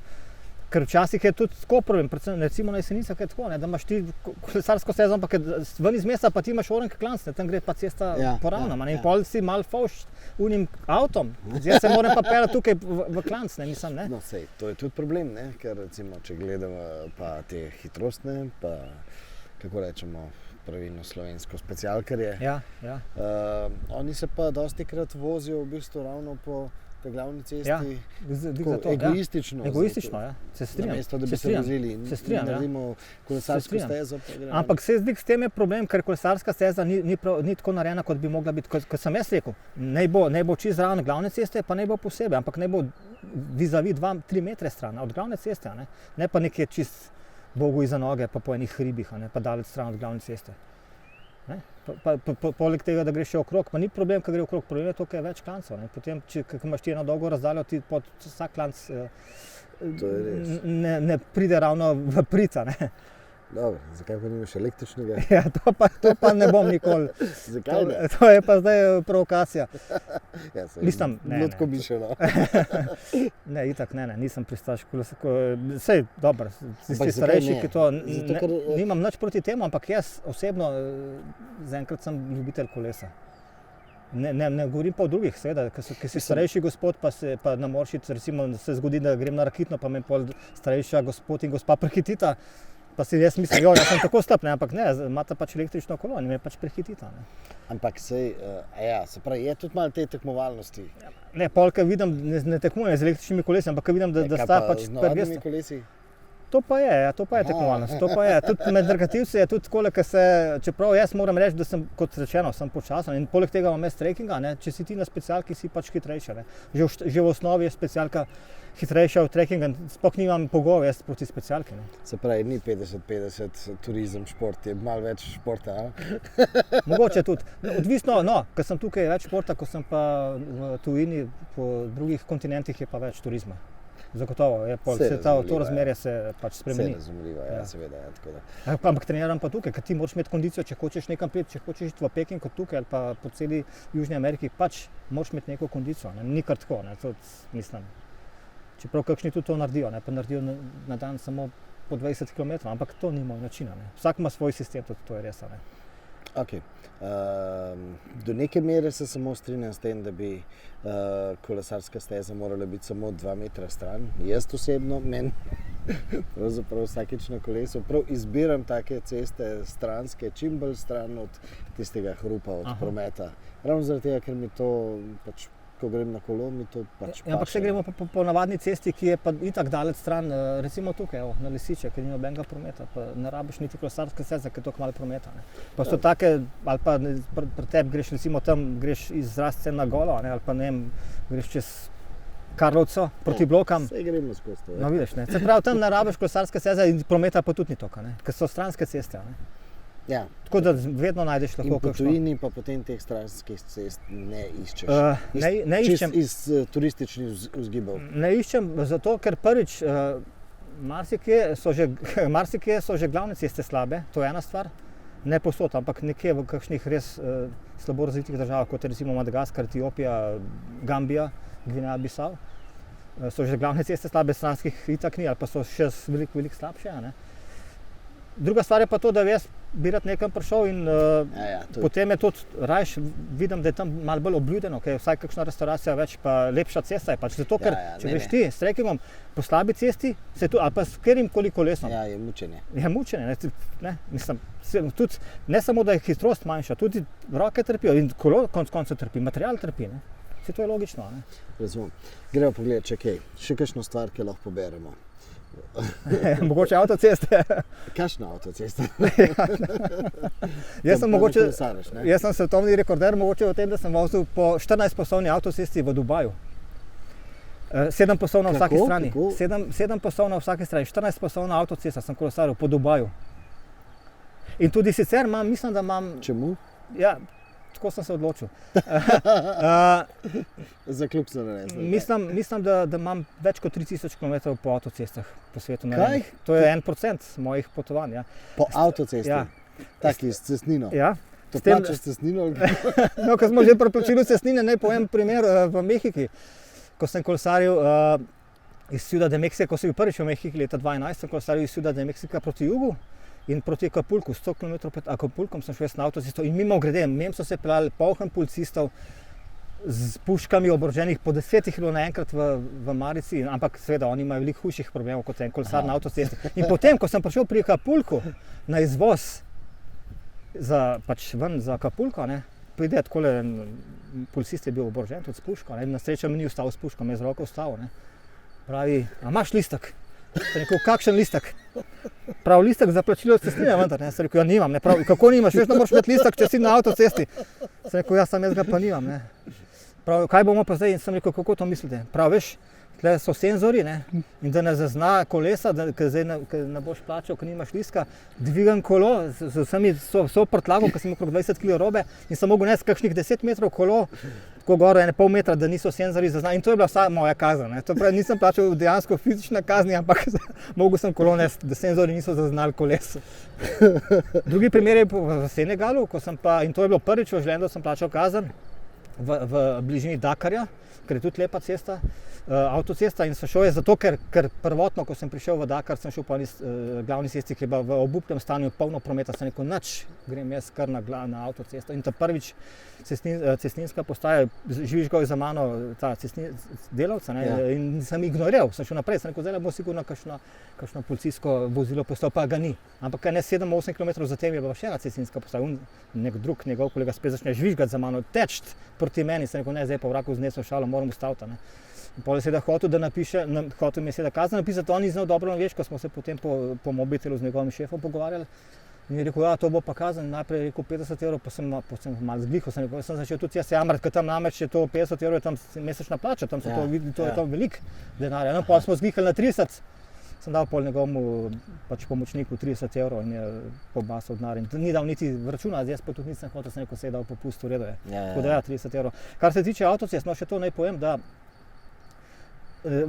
Ker včasih je tudi tako problem, predvsem recimo na Jesenicah je tako, ne, da imaš ti kolesarsko stezo, ampak ven iz mesta pa ti imaš orenke klanc, tam gre pa cesta poravnama. In pol si malo fauš unim avtom. Jaz se moram pa peljati tukaj v klanc, ne, mislim, ne. No, sej, to je tudi problem, ne, ker recimo, če gledamo pa te hitrostne, pa kako rečemo, pravilno slovensko, specialkarje. Ja, ja. Oni se pa dostikrat vozijo v bistvu ravno po tej glavni cesti, Ja, egoistično. Egoistično, ja. Se strinjam. Namesto, da bi se vozili in naredimo kolesarsko stezo. Ampak se zdi, s tem je problem, ker kolesarska steza ni tako narejena, kot bi mogla biti. Kot sem jaz rekel, naj bo čisto zraven glavne ceste, pa naj bo posebej, ampak naj bo vizavi 2-3 metre stran od glavne ceste, ne pa nekje čist Bogu iza noge, pa po enih hribih, pa daleč stran od glavne ceste. Poleg tega, da greš še okrog, pa ni problem, ker gre okrog, problem je to, ker je več klancev. Potem, če imaš ti eno dolgo razdaljo, ti pod vsak klanc ne pride ravno v prid. Dobro, zakaj pa nimaš električnega? Ja, to pa ne bom nikoli. Zakaj ne? To je pa zdaj provokacija. Ja, Mislim, Lutko Mišeno. Ne, itak ne, nisem pristaš. Sej, dobro, si starejši, ki to... Nimam nič proti temu, ampak jaz osebno zaenkrat sem ljubitelj kolesa. Ne govorim pa o drugih, seveda, ker si starejši gospod, pa ne moreš iti, recimo, se zgodi, da grem na rakitno, pa me pol starejša gospod in gospa prehitita. Pa si jaz mislim, jaz sem tako slab, ampak ne, imate pač električno kolo in me pač prehitita. Ampak se pravi, je tudi malo te tekmovalnosti. Ne, pol, ker vidim, ne tekmujem z električnimi kolesi, ampak ker vidim, da sta pač... Z navadnimi kolesi? To pa je tekmovalnost, to pa je. Tudi med dragativci je tudi takole, čeprav jaz moram reči, da sem, kot rečeno, sem počasen in poleg tega imam jaz trekkinga, če si ti na specialki, si pač hitrejša. Že v osnovi je specialka hitrejša od trekkinga, sploh nimam pogojev jaz proti specialki. Se pravi, ni 50-50 turizem, šport, je malo več športa, Mogoče tudi. Odvisno, ker sem tukaj več športa, ko sem pa v tujini, po drugih kontinentih je pa več turizma. Zagotovo, to razmerje se pač spremeni. Vse razumljivo, ja, seveda. Ampak treniram pa tukaj, ker ti moraš imeti kondicijo, če hočeš nekam priti, če hočeš iti v Peking kot tukaj ali pa po celi Južni Ameriki, pač moraš imeti neko kondicijo, ni kar tako, to mislim. Čeprav kakšni tudi to naredijo, pa naredijo na dan samo po 20 km, ampak to ni moj način, Vsak ima svoj sistem, tudi to je res, Ok. Do neke mere se samo strinjam s tem, da bi kolesarska steza morala biti samo 2 metra stran. Jaz osebno, meni pravzaprav vsakič na kolesu prav izbiram take ceste stranske, čim bolj stran od tistega hrupa, od prometa. Ravno zaradi tega, ker mi to pač, ko grem na kolo, mi to pač paše. Ampak če gremo po navadni cesti, ki je pa itak daleč stran, recimo tukaj, na Lisiče, ker ni nobenega prometa, pa ne rabiš niti kolesarske steze, ker je toliko malo prometa. Pa so take, ali pa pri tebi greš recimo tam, greš iz Razce na Golo, ali pa ne vem, greš čez Karlovco proti Blokam. Saj gremo skozi to. No, vidiš, Se pravi, tam ne rabiš kolesarske steze in prometa pa tudi ni toliko, ker so stranske ceste. Ja. Tako da vedno najdeš lahko kakšno. In po tujini pa potem teh stranskih cest ne iščeš. Ne iščem. Iz turističnih vzgibov. Ne iščem, zato ker prvič, marsikje so že glavne ceste slabe, to je ena stvar. Ne povsod, ampak nekje v kakšnih res slabo razvitih državah, kot je recimo Madagaskar, Etiopija, Gambija, Gvineja Bisao. So že glavne ceste slabe, stranskih itak ni, ali pa so še veliko slabše. Druga stvar je pa to, da jaz bi rad nekam prišel in potem je tudi rajš, vidim, da je tam malo bolj obljudeno, ker je vsaj kakšna restauracija več, pa lepša cesta je pač. Zato, ker če greš ti s trekkingom po slabi cesti, ali pa s katerimkoli kolesom. Ja, je mučenje. Je mučenje, mislim, tudi ne samo, da je hitrost manjša, tudi roke trpijo in kolo konec koncev trpi, material trpi. Vse to je logično. Razumem. Gremo pogledati, še kakšno stvar, ki lahko poberemo. Mogoče avtoceste. Kakšna avtocesta? Jaz sem svetovni rekorder mogoče v tem, da sem vozil po 14-pasovni avtocesti v Dubaju. 7 pasov na vsaki strani. 7 pasov na vsaki strani, 14-pasovna avtocesta sem kolesaril po Dubaju. In tudi sicer mislim, da imam... Čemu? Ja, tako sem se odločil. Za klub se ne resno. Mislim, da imam več kot 3000 km po avtocestah po svetu. Kaj? To je 1% mojih potovanj. Ja. Po avtocesti? Ja. Taki s cestnino? Ja. To plačaš cestnino? No, ko smo že pri plačilu cestnine, naj povem primer v Mehiki. Ko sem kolesaril iz Ciudad de México, ko sem bil prvič v Mehiki leta 2012, sem kolesaril iz Ciudad de México proti jugu. In proti Acapulcu, 100 km pred Acapulcom sem šel na avtocesto in mimo grede, so se peljali poln policistov z puškami oboroženih po 10 km naenkrat v marici, ampak seveda oni imajo veliko hujših problemov kot en kolesar na avtocesti. In potem, ko sem prišel pri Acapulcu na izvoz, pač ven za Acapulco, ne, pride takole, policist je bil oborožen tudi s puško, ne, na srečo mi ni vstal s puško, me je z roko vstal, ne. Pravi, a imaš listek? Sem rekel, kakšen listek? Prav, listek za plačilo cestnine vendar, ne. Sem rekel, ja nimam, ne. Prav, kako nimaš, veš, da moraš imeti listek, če si na avtocesti. Sem rekel, ja, sam jaz ga pa nimam, ne. Prav, kaj bomo pa zdaj? In sem rekel, kako to mislite? Prav, veš, tle so senzori, ne, in da ne zazna kolesa, ker zdaj ne boš plačal, ker nimaš listka, dvigam kolo z vsemi so prtlagom, ker sem okrog 20 kg robe in sem mogel nesti kakšnih 10 metrov kolo, tako gor, pol metra, da niso senzori zaznali. In to je bila vsa moja kazen, ne. To pravi, nisem plačal dejansko fizične kazni, ampak mogel sem kolo nesti, da senzori niso zaznali koles. Drugi primer je v Senegalu, ko sem pa, in to je bilo prvič v življenju, da sem plačal kazen v bližini Dakarja, ker je tudi lepa cesta, avtocesta, in sem šel zato, ker prvotno, ko sem prišel v Dakar, sem šel po glavni cesti, ki je bila v obupnem stanju, polno prometa, sem rekel, nič, grem jaz kar na avtocesto. In ta prvič cestninska postaja, žvižgal je za mano ta delavca, ne, in sem ignoriral, sem šel naprej, sem rekel, zdaj bo sigurno kakšno policijsko vozilo postal, pa ga ni. Ampak ne 7-8 km zatem je bila še ena cestninska postaja, nek drug njegov kolega spet začne žvižgati za mano, teč proti meni, sem rekel, ne, zdaj pa v vraku znesel šalo, moram ustaviti, ne. Pol je seveda hotel, da napiše, hotel mi je seveda kazen napisati, on ni znal dobro angleško, smo se potem po mobitelu z njegovim šefom pogovarjali. In je rekel, ja, to bo pa kazen, najprej je rekel 50 €, pa sem malo zglihal, sem začel tudi jaz jamrati, ker tam namreč je to 50 €, je tam mesečna plača, tam so to je to veliko denarja. No, pol smo zglihali na 30, sem dal pol njegovemu pač pomočniku 30 € in je pobasal denar in ni dal niti računa, jaz pa tudi nisem hotel, sem rekel, se je dal popust, v redu je. Tako da ja, 30 €. Kar se tiče avtocest, no še to naj povem, da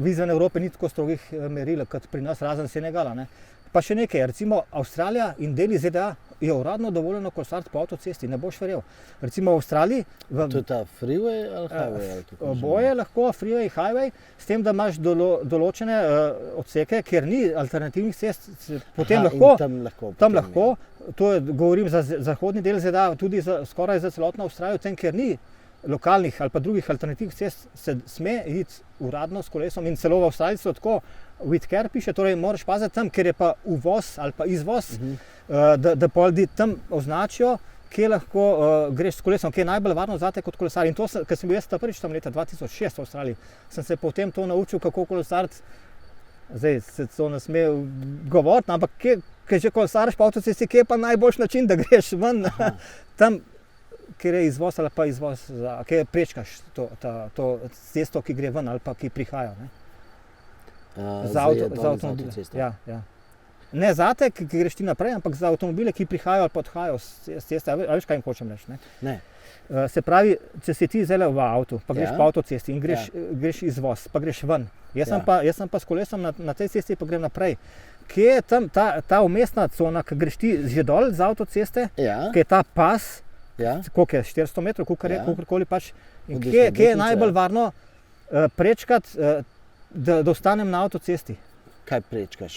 izven Evrope ni tako strogih meril kot pri nas, razen Senegala, ne. Pa še nekaj, recimo Avstralija in deli ZDA je uradno dovoljeno kolesariti po avtocesti, ne boš verjel. Recimo v Avstraliji To je ta freeway ali highway? Oboje lahko, freeway, highway, s tem, da imaš določene odseke, kjer ni alternativnih cest, potem tam lahko, to je, govorim za zahodni del ZDA, tudi skoraj za celotno Avstralijo, tem, kjer ni lokalnih ali pa drugih alternativnih cest, se sme iti uradno s kolesom in celo v Avstraliji so tako, with care piše, torej moraš paziti tam, kjer je pa uvoz ali pa izvoz, da pol tam označijo, kje lahko greš s kolesom, kje je najbolj varno zate kot kolesar. In to, ker sem bil jaz prvič tam leta 2006 v Avstraliji, sem se potem to naučil, kako kolesariti. Zdaj se to ne sme govoriti, ampak kje že kolesariš po avtocesti, kje je pa najboljši način, da greš ven tam, kjer je izvoz ali pa izvoz, kjer prečkaš to cesto, ki gre ven ali pa ki prihaja, ne. Za avtomobile. Ja. Ne zate, ki greš ti naprej, ampak za avtomobile, ki prihajajo ali pa odhajajo s ceste. A veš, kaj jim hočem reči, ne? Ne. Se pravi, če si ti zdajle v avtu, pa greš po avtocesti in greš izvoz, pa greš ven. Jaz sem pa s kolesom na tej cesti pa grem naprej. Kje je tam ta vmesna cona, ki greš ti že dol z avtoceste, ki je ta pas, koliko je, 400 metrov, kakorkoli pač, in kje je najbolj varno prečkati, da ostanem na avtocesti? Kaj prečkaš?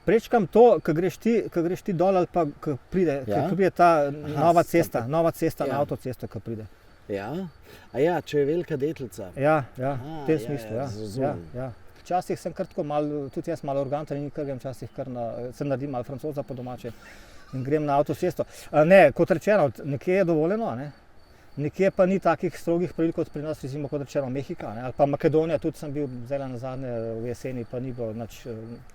Prečkam to, ko greš ti dol ali pa ko pride ta nova cesta na avtocesto, ko pride. Ja? A ja, če je velika deklica. Ja, v tem smislu, ja. Včasih sem kar tako malo, tudi jaz malo arroganten in grem včasih se naredim malo Francoza po domače in grem na avtocesto. Ne, kot rečeno, nekje je dovoljeno, ne. Nekje pa ni takih strogih pravil kot pri nas, recimo kot rečeno Mehika, ne, ali pa Makedonija, tudi sem bil zdaj nazadnje v jeseni, pa ni bilo nič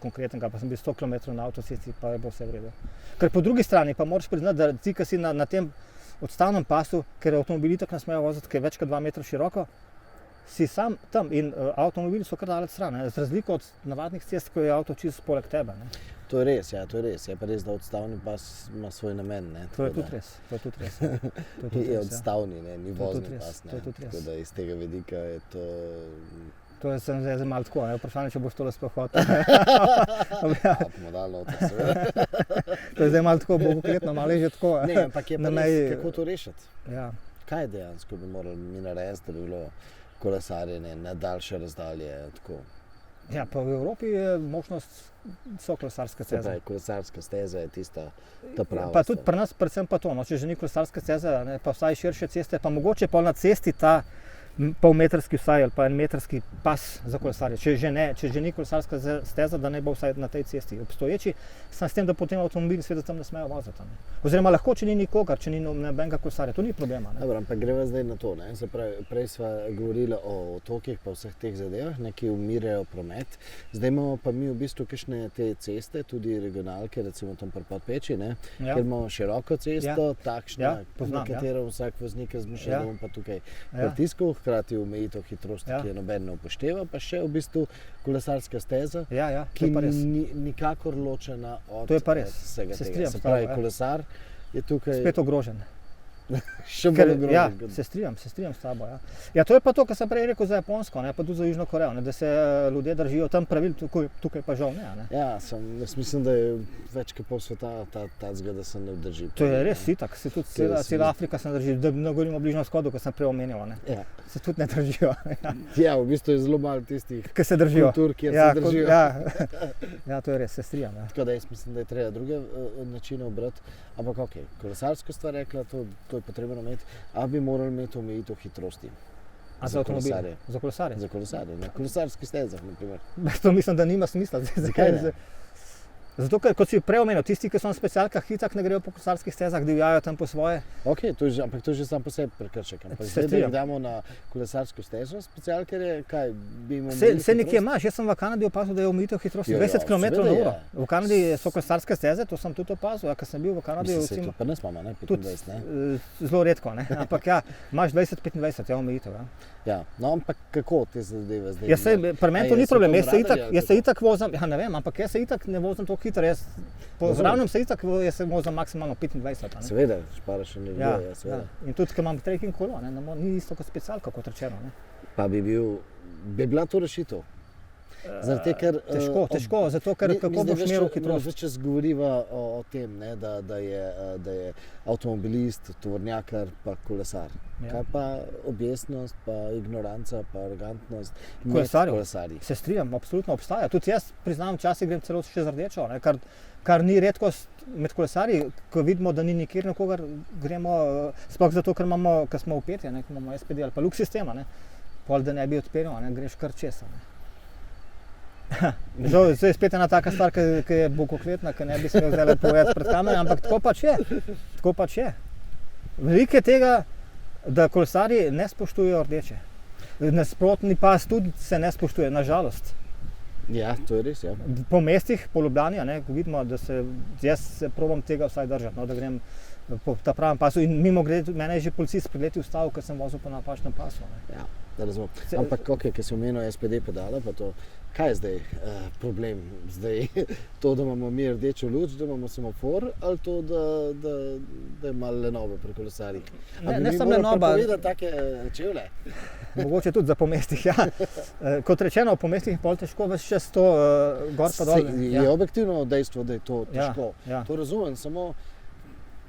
konkretnega, pa sem bil 100 km na avtocesti, pa je bilo vse v redu. Ker po drugi strani pa moraš priznati, da ti, ki si na tem odstavnem pasu, ker avtomobili tako ne smejo voziti, ker je več kot 2 metra široko, si sam tam in avtomobili so kar daleč stran, z razliko od navadnih cest, ko je avto čisto poleg tebe, ne. To je res, je pa res, da odstavni pas ima svoj namen, ne. To je tudi res. Je odstavni, ne, ni vozni pas, ne. Tako da iz tega vidika je to... To je zdaj malo tako, ne, vprašanje, če boš tole sploh hotel. Bomo dali noter, seveda. To je zdaj malo tako, bo konkretno, malo je že tako. Ne, ampak je pa res, kako to rešiti? Ja. Kaj dejansko bi morali mi narediti, da bi bilo kolesarjenje na daljše razdalje, tako? Ja, pa v Evropi je možnost, so kolesarske steze. Se pravi, kolesarska steza je tista ta prava. Pa tudi pri nas predvsem pa to, no, če že ni kolesarska steza, ne, pa vsaj širše ceste, pa mogoče pa na cesti polmetrski vsaj ali pa enmetrski pas za kolesarje. Če že ni kolesarska steza, da ne bo vsaj na tej cesti obstoječi, s tem, da potem avtomobili seveda tam ne smejo voziti. Ne. Oziroma lahko, če ni nikogar, če ni nobenega kolesarja, to ni problema. Ne. Dobro, ampak greva zdaj na to. Ne? Prej sva govorila o otokih pa vseh teh zadevah, ki umirjajo promet. Zdaj imamo pa mi v bistvu kakšne te ceste, tudi regionalke, recimo tam pri Podpeči, kjer imamo široko cesto, takšna, na katero vsak voznik razmišlja, da bom pa tukaj pritiskal, hkrati omejitev hitrosti, ki je noben ne upošteva, pa še v bistvu kolesarska steza, ki ni nikakor ločena od vsega tega. Se pravi, kolesar je tukaj spet ogrožen. Še bolj ogrožen. Se strinjam s tabo. Ja, to je pa to, kar sem prej rekel za Japonsko, pa tudi za Južno Korejo, da se ljudje držijo tam pravil, tukaj pa žal ne. Ja, jaz mislim, da je več kot pol sveta tacga, da se ne drži. To je res itak, se tudi cela Afrika se ne drži, da ne govorimo o Bližnjem vzhodu, kot sem prej omenjal, se tudi ne držijo. Ja, v bistvu je zelo malo tistih kultur, kjer se držijo. Ja, to je res, se strinjam. Tako da jaz mislim, da je treba druge načine obrati, ampak okej, kolesarsko sta rekla, to je potrebno imeti, a bi morali imeti omejitev hitrosti. Za avtomobile? Za kolesarje? Za kolesarje, na kolesarskih stezah, na primer. To mislim, da nima smisla. Zakaj ne? Zato, ker kot si prej omenil, tisti, ki so na specialkah, itak ne grejo po kolesarskih stezah, divjajo tam po svoje. Okej, ampak to je že sam po sebi prekršek. Ampak zdaj, da jih damo na kolesarsko stezo specialkarje, kaj bi imeli hitrost? Saj nekje imaš, jaz sem v Kanadi opazil, da je omejitev hitrosti 20 km/h. V Kanadi so kolesarske steze, to sem tudi opazil, ker sem bil v Kanadi. Mislim, pa nas imamo, 25, ne? Zelo redko, ampak ja, imaš 20-25, omejitev. Ja, no, ampak kako te zadeve zdaj? Pri meni to ni problem, jaz se itak vozim, ne vem, ampak jaz se itak ne vozim toliko hitro, po zdravnem se itak jaz se vozim maksimalno 25. Seveda, šparaš energijo, seveda. In tudi, ker imam trekking kolo, ni isto kot specialka, kot rečeno. Pa bi bila to rešitev? Težko, zato ker kako boš meril hitrost. Več čas govoriva o tem, da je avtomobilist, tovornjakar pa kolesar. Kaj pa objestnost, pa ignoranca, pa arrogantnost med kolesarji? Se strinjam, absolutno obstaja. Tudi jaz priznam, včasih grem celo še z rdečo, kar ni redkost med kolesarji, ko vidimo, da ni nikjer nikogar, gremo, sploh zato, ker smo vpeti, imamo SPD ali pa luk sistema, pol da ne bi odpeljal, greš kar česa. Zdaj je spet ena taka stvar, ki je bogokletna, ki ne bi smel zdaj povedati pred kamero, ampak tako pač je. Veliko je tega, da kolesarji ne spoštujejo rdeče. Nasprotni pas tudi se ne spoštuje, na žalost. Ja, to je res, ja. Po mestih, po Ljubljani, vidimo, da jaz se probam tega vsaj držati, da grem po ta pravem pasu. In mimogrede, mene je že policist pred leti ustavil, ker sem vozil po napačnem pasu. Ja, da razumem. Ampak ker si omenil SPD pedala, pa to, kaj je zdaj problem? Zdaj to, da imamo mi rdečo luč, da imamo semafor, ali to, da je malo lenobe pri kolesarjih? Ne samo lenoba. Ali bi morali take čevlje? Mogoče tudi za po mestih, ja. Kot rečeno, po mestih je pol težko ves čas to gor pa dol. Je objektivno dejstvo, da je to težko. To razumem, samo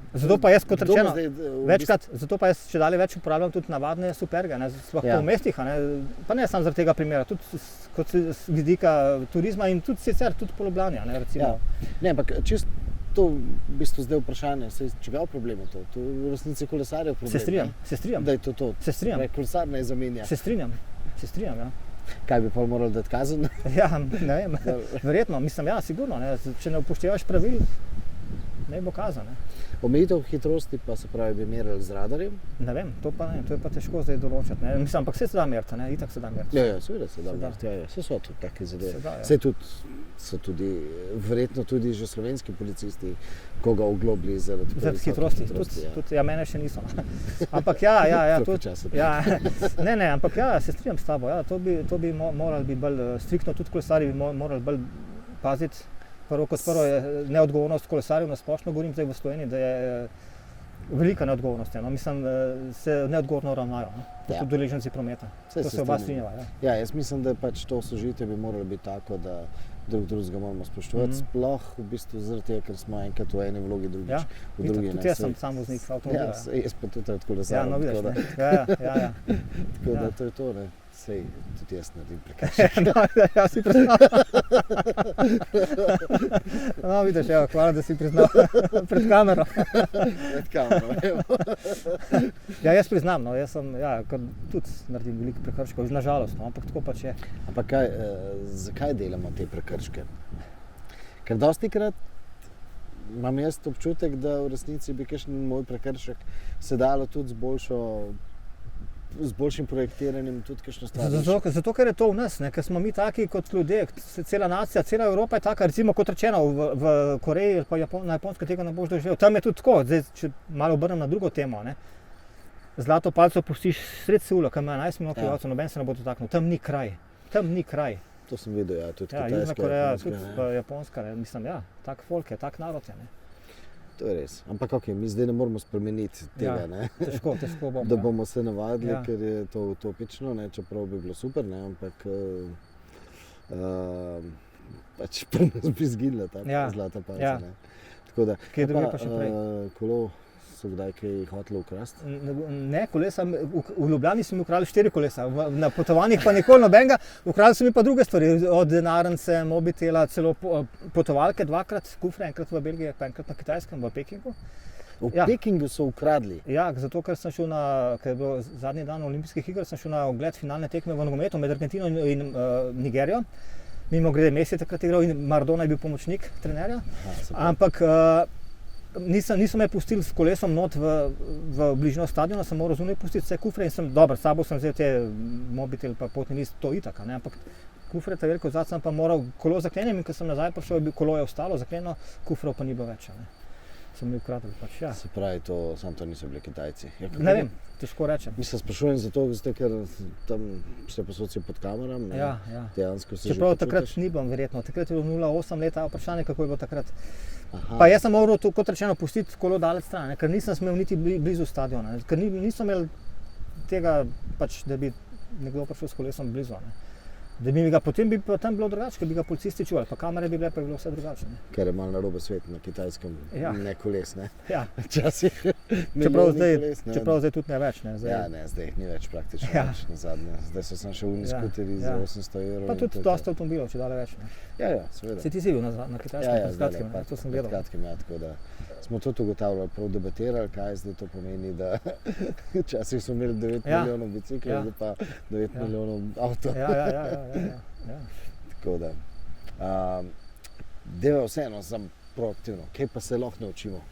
zato pa jaz, kot rečeno, zato pa jaz če dalje več uporabljam tudi navadne superge, sploh po mestih, pa ne samo zaradi tega primera, tudi kot z vidika turizma in tudi sicer, tudi po Ljubljani, recimo. Ne, ampak čisto to v bistvu zdaj vprašanje, čigav problem je to? To je v resnici kolesarjev problem. Se strinjam. Da je to. Se strinjam. Kolesar ne zamenja. Se strinjam, ja. Kaj bi pa morali dati kazen? Ja, ne vem, verjetno, mislim, ja, sigurno, če ne upoštevaš pravil, ne bo kazen. Omejitev hitrosti pa se pravi bi merili z radarjem? Ne vem, to je pa težko zdaj določiti. Mislim, ampak vse se da meriti, itak se da meriti. Ja, seveda se da meriti, vse so tudi take zadeve. Saj so tudi, verjetno tudi že slovenski policisti koga oglobili zaradi hitrosti. Tudi mene še niso. Ampak ja, ne, ampak ja, se strinjam s tabo, to bi morali biti bolj striktno, tudi kolesarji bi morali bolj paziti. Prvo je neodgovornost kolesarjev, nasplošno govorim zdaj v Sloveniji, da je velika neodgovornost. Mislim, se neodgovorno ravnajo, tudi udeleženci prometa. To se oba strinjava. Ja, jaz mislim, da pač to sožitje bi moralo biti tako, da drugega moramo spoštovati, sploh v bistvu zaradi tega, ker smo enkrat v eni vlogi, drugič v drugi. Tudi jaz sem sam voznik avtomobila. Ja, jaz pa tudi od kolesarjev. Ja, no vidiš, tako da to je to, Sej, tudi jaz naredim prekršek. Ja, si priznal. No, vidiš, evo, hvala, da si priznal pred kamero. Pred kamero. Ja, jaz priznam, no, jaz sem, ja, tudi naredim veliko prekrškov, nažalost, no, ampak tako pač je. Ampak zakaj delamo te prekrške? Ker dostikrat imam jaz občutek, da v resnici bi kakšen moj prekršek se dalo tudi z boljšim projektiranjem tudi kakšno stvar. Zato, ker je to v nas, ne? Ker smo mi taki kot ljudje, cela nacija, cela Evropa je taka, recimo kot rečeno v Koreji ali pa na Japonskem tega ne boš doživel. Tam je tudi tako, zdaj, če malo obrnem na drugo temo, ne? Zlato palco pustiš sred Seula, kam ima 11 minut prebivalcev, noben se ne bo dotaknil, tam ni kraj. To sem videl, ja, tudi Kitajska, Južna Koreja, tudi Japonska, ne? Mislim, ja, tak folk je, tak narod je, ne? To je res. Ampak mi zdaj ne moramo spremeniti tega, ne? Težko bomo. Da bomo se navadili, ker je to utopično, ne? Čeprav bi bilo super, ne? Ampak pač pri nas bi zginila ta zlata palca, ne? Tako da, kaj druge pa še prej? Kolo so kdaj kaj hoteli ukrasti? Ne, kolesa, v Ljubljani so mi ukradli 4 kolesa, na potovanjih pa nikoli nobenega, ukradli so mi pa druge stvari, od denarnice, mobitela, celo potovalke, 2-krat, kufre, enkrat v Belgiji, pa enkrat na Kitajskem, v Pekingu. V Pekingu so ukradli? Ja, zato ker sem šel ker je bil zadnji dan olimpijskih iger, sem šel na ogled finalne tekme v nogometu med Argentino in Nigerijo. Mimogrede, Messi je takrat igral in Maradona je bil pomočnik trenerja, ampak niso me pustili s kolesom not v bližino stadiona, sem moral zunaj pustiti vse kufre in s sabo sem vzel te mobitel pa potni list, to itak, ne, ampak kufre ta veliko vzad sem pa moral kolo zaklenjem in ko sem nazaj prišel, kolo je ostalo zaklenjeno, kufrov pa ni bilo več, ne. So mi ukradli pač, ja. Se pravi, samo to niso bili Kitajci. Ja, ne vem, težko rečem. Mislim, sprašujem zato, ker tam vse posod si pod kamerami, ja. Dejansko se čeprav že počutiš. Takrat ni bom verjetno, takrat je bilo 0,8 leta, vprašanje kako je bilo takrat. Aha. Pa jaz sem moral to, kot rečeno, pustiti kolo daleč stran, ker nisem smel niti blizu stadiona, ker nisem imel tega, pač, da bi nekdo prišel s kolesom blizu, ne. Da bi ga potem bi pa tam bilo drugače, ker bi ga policisti čuvali, pa kamere bi bile, pa bi bilo vse drugače. Ker je malo narobe svet na Kitajskem, ne koles, ne? Ja. Včasih čeprav zdaj tudi ne več, ne? Ja, ne, zdaj jih ni več praktično več nazadnje. Zdaj so samo še uni skuterji za 800 €. Pa tudi dosta avtomobilov, če dale več, ne? Ja, seveda. Se ti si bil na Kitajskem, pred kratkim, to sem gledal. Pred kratkim, ja, tako da smo to ugotavljali, prav debatirali, kaj zdaj to pomeni, da včasih smo imeli 9 milijonov biciklov, zdaj pa 9 milijonov avtov. Ja. Tako da, deva vseeno sem proaktivno, kaj pa se lahko naučimo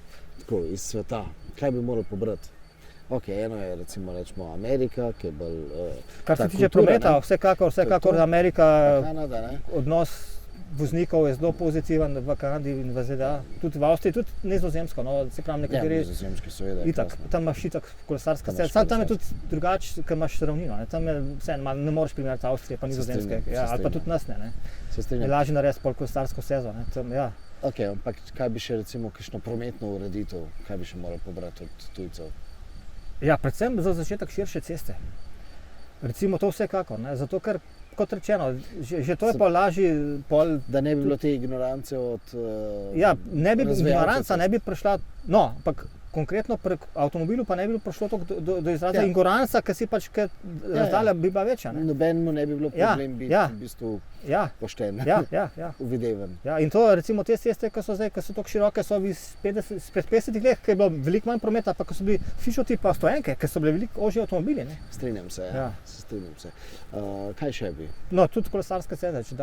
tako iz sveta, kaj bi morali pobrati? Ok, eno je recimo rečemo Amerika, ki je bolj kar se tiče prometa, vsekakor Amerika, Kanada, ne? Odnos voznikov je zelo pozitiven v Kanadi in v ZDA, tudi v Avstriji, tudi Nizozemsko, no, se pravi nekateri. Ja, Nizozemski seveda. Itak, tam imaš itak kolesarska cesta, tam je tudi drugače, ker imaš ravnino, ne, tam je vseeno, ne moreš primerjati Avstrije pa Nizozemske, ali pa tudi nas ne. Je lažje narediti pol kolesarsko stezo, ne, tam, ja. Ok, ampak kaj bi še recimo kakšno prometno ureditev, kaj bi še morali pobrati od tujcev? Ja, predvsem za začetek širše ceste. Recimo to vsekakor, ne, zato ker kot rečeno, že to je pa lažji pol. Da ne bi bilo te ignorance od ja, ne bi ignoranca ne bi prišla, no, ampak konkretno prek avtomobilu pa ne bi prišlo do izraza ignoranca, ker si pač razdalja bi bila večja. Nobenemu ne bi bilo problem biti v bistvu pošten, uvideven. Ja, in to recimo te ceste, ki so zdaj, ki so tako široke, so pred 50 let, ki je bilo veliko manj prometa, pa ko so bili fišoti pa stojenke, ker so bili veliko ožji avtomobili. Ne? Strinjam se. Kaj še bi? No, tudi kolesarske ceste,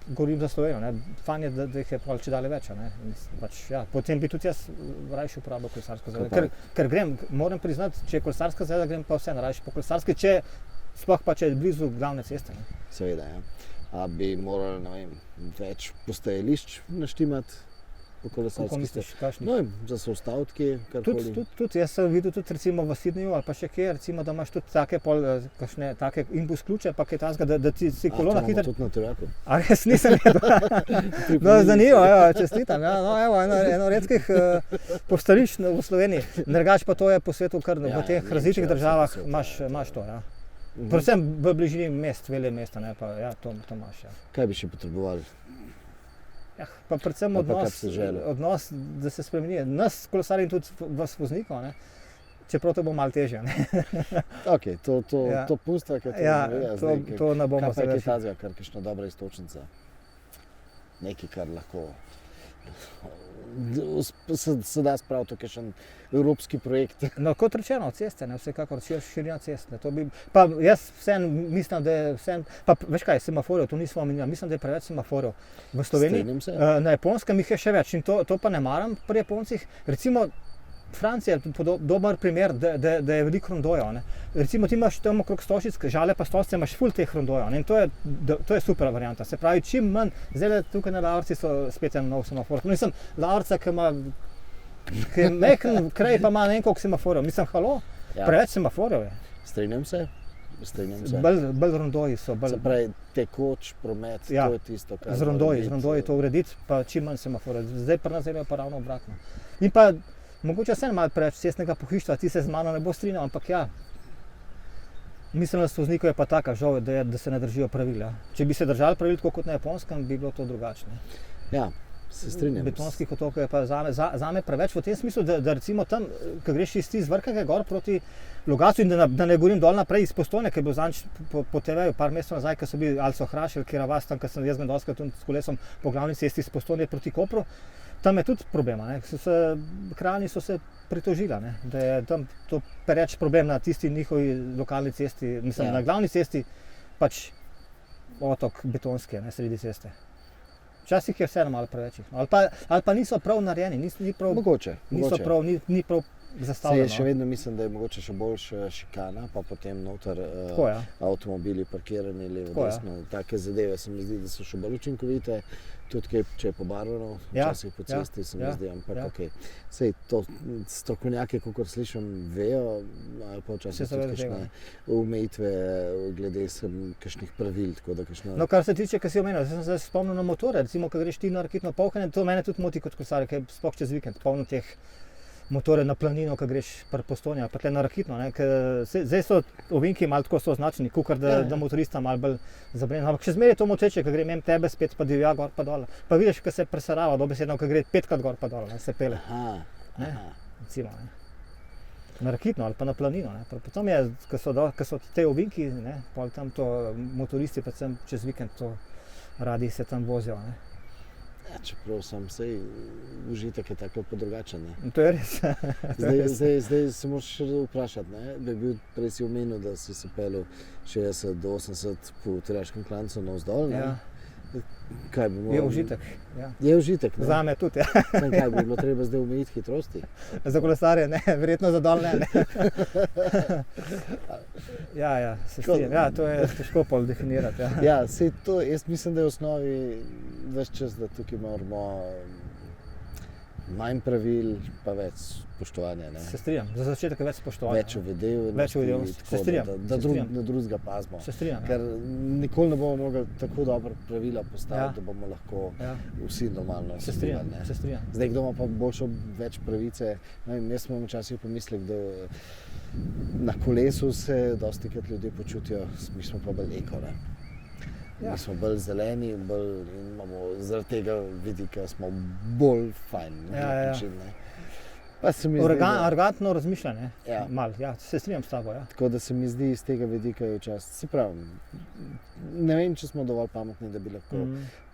govorim za Slovenijo, fajn je, da jih je če dalje več. Pač, ja. Potem bi tudi jaz rajši uporabil kolesarsko cesto. Ker moram priznati, če je kolesarska cesta, grem pa vse rajši po kolesarski, sploh pa če je blizu glavne ceste. Ne? Seveda, ja. A bi morali, ne vem, več postajališč naštimati po kolesarski cesti? No, za se ustaviti kje, karkoli. Tudi, jaz sem videl tudi recimo v Sydneyju ali pa še kje, recimo, da imaš tudi take kakšne take imbus ključe, pa kaj takega, da ti si kolona hitro. To imamo tudi na Trojaku. A res nisem vedel. No, zanimivo, čestitam. Ja, no, evo, eno redkih postajališč v Sloveniji. Drugače pa to je po svetu, kar v teh različnih državah imaš to, ja. Predvsem v bližini mest, velje mesta, ne, pa ja, to imaš, ja. Kaj bi še potrebovali? Ja, pa predvsem odnos, da se spremeni. Nas kolesarji in tudi vas voznikov, ne. čeprav to bo malo težje. Okay, to Ja. pusta, ker Ja, ne ve, to ne bomo kaj pa je zdaj kaj tazga, kar kakšna dobra istočnica. Nekaj, kar lahko se da spraviti, kakšen evropski projekt. No, kot rečeno, ceste, ne, vsekakor širina cest. Ne, to bi, pa jaz vseeno mislim, da je vseeno, pa veš kaj, semaforjev, to nismo omenjali, mislim, da je preveč semaforjev v Sloveniji. Strinjam se. Na Japonskem jih je še več in to pa ne maram pri Japoncih. Recimo Francija je dober primer, da je veliko rondojev. Ne. Recimo ti imaš tam okrog Stožic, Žale pa Stožice, imaš ful teh rondojev. Ne. In to je super varianta. Se pravi, čim manj, zdaj tukaj na Lavrci so spet en nov semafor. Mislim, Lavrca, ki je mehen kraj, pa ima ne vem koliko semaforjev. Mislim, halo, Ja. preveč semaforjev je. Strinjam se. Bolj rondoji so. Se pravi, tekoč promet, Ja. to je tisto, kar Z rondoji to urediti, pa čim manj semaforjev. Zdaj pri nas je pa ravno obratno. In pa mogoče vseeno malo preveč cestnega pohištva, ti se z mano ne bo strinjal, ampak ja. Miselnost voznikov je pa taka, žal, da se ne držijo pravil. Ja. Če bi se držali pravil tako kot na Japonskem, bi bilo to drugače. Ja, se strinjam. Betonskih otokov je pa zame preveč v tem smislu, da recimo tam, ko greš iz Vrhkega gor proti Logatcu in da ne govorim dol naprej iz Postojne, ker je bil zadnjič po TV-ju par mesecev nazaj, ko so bili ali so Hrašelj, kjer vas tam, ko sem jaz dostakrat s kolesom po glavni cesti iz Postojne proti Kopru, tam je tudi problema. Krajani so se pritožili, ne, da je tam to pereč problem na tisti njihovi lokalni cesti, mislim, na glavni cesti pač otok betonski, ne, sredi ceste. Včasih je vseeno malo preveč. Ali pa niso prav narejeni, ni prav, Mogoče. ni prav zastavljeno. Še vedno mislim, da je mogoče še boljša šikana, pa potem noter Tako, ja. avtomobili parkirani levo, Tako, ja. desno. Take zadeve se mi zdi, da so še bolj učinkovite. Tudi če je pobarvano, Ja, včasih po cesti se mi ja, zdi, ampak ja. okej. Sej to strokovnjaki, kakor slišim, vejo, ali pa Se včasih zavedajo tudi kakšne omejitve glede kakšnih pravil, tako da kakšna... No, kar se tiče, kar si omenil, sem se spomnil na motore, recimo, ko greš ti na raketno polkanje, to mene tudi moti kot kolesar, ker sploh čez vikend, polno teh motore na planino, ko greš pri Postojni ali pa tle na raketno, ne, ker zdaj so ovinki malo tako so označeni, kakor da motorista malo bolj zabrenja, ampak še zmeraj je to moteče, ko gre mimo tebe spet pa divja gor pa dol. Pa vidiš, ko se presarava, dobesedno, ko gre 5krat gor pa dol, ne, se pele. Ne, recimo, ne. Na raketno ali pa na planino. Ne. Potem je, ko so te ovinki, ne, pol tam to motoristi predvsem čez vikend to radi se tam vozijo. Ne. Ja, čeprav sem sej užitek je tako pa drugačen. Ne. In to je res. Zdaj se moraš vprašati, ne? Da je bil prej si omenil, da si se pelil 60 do 80 po Tiraškem klancu navzdol. Ne? Ja, Kaj bi je užitek. Ja. Je užitek, ne? Zame tudi, ja. Samo kaj bi bilo treba zdaj omejiti hitrosti? Za kolesarje ne, verjetno za dol ne. Ja, se strinjam. Ja, to je težko pol definirati. Ja. Ja, sej to, jaz mislim, da je v osnovi ves čas, da tukaj moramo manj pravil, pa več spoštovanja. Ne? Se strinjam, za začetek je več spoštovanja. Več uvedevnosti, Več uvedevnosti, se strinjam, da se strinjam. na drugega pazimo. Se strinjam. Ker nikoli ne bomo mogli tako dobro pravila postaviti, Ja. da bomo lahko Ja. vsi normalno Se strinjam, sobivali, ne. se strinjam. Zdaj, kdo ima pa boljšo več pravice, ne vem, jaz imam včasih pomislek, da na kolesu se dostikrat ljudje počutijo, mi smo pa bolj eko, ne. Ja. Mi smo bolj zeleni, in imamo zaradi tega vidika smo bolj fajn na Ja, nek ja. način, ne. Pa se mi zdi, da, Arrogantno razmišljanje. Ja. Mal, ja, se strinjam s tabo. Ja. tako da se mi zdi iz tega vidika je včasih, se pravi, ne vem, če smo dovolj pametni, da bi lahko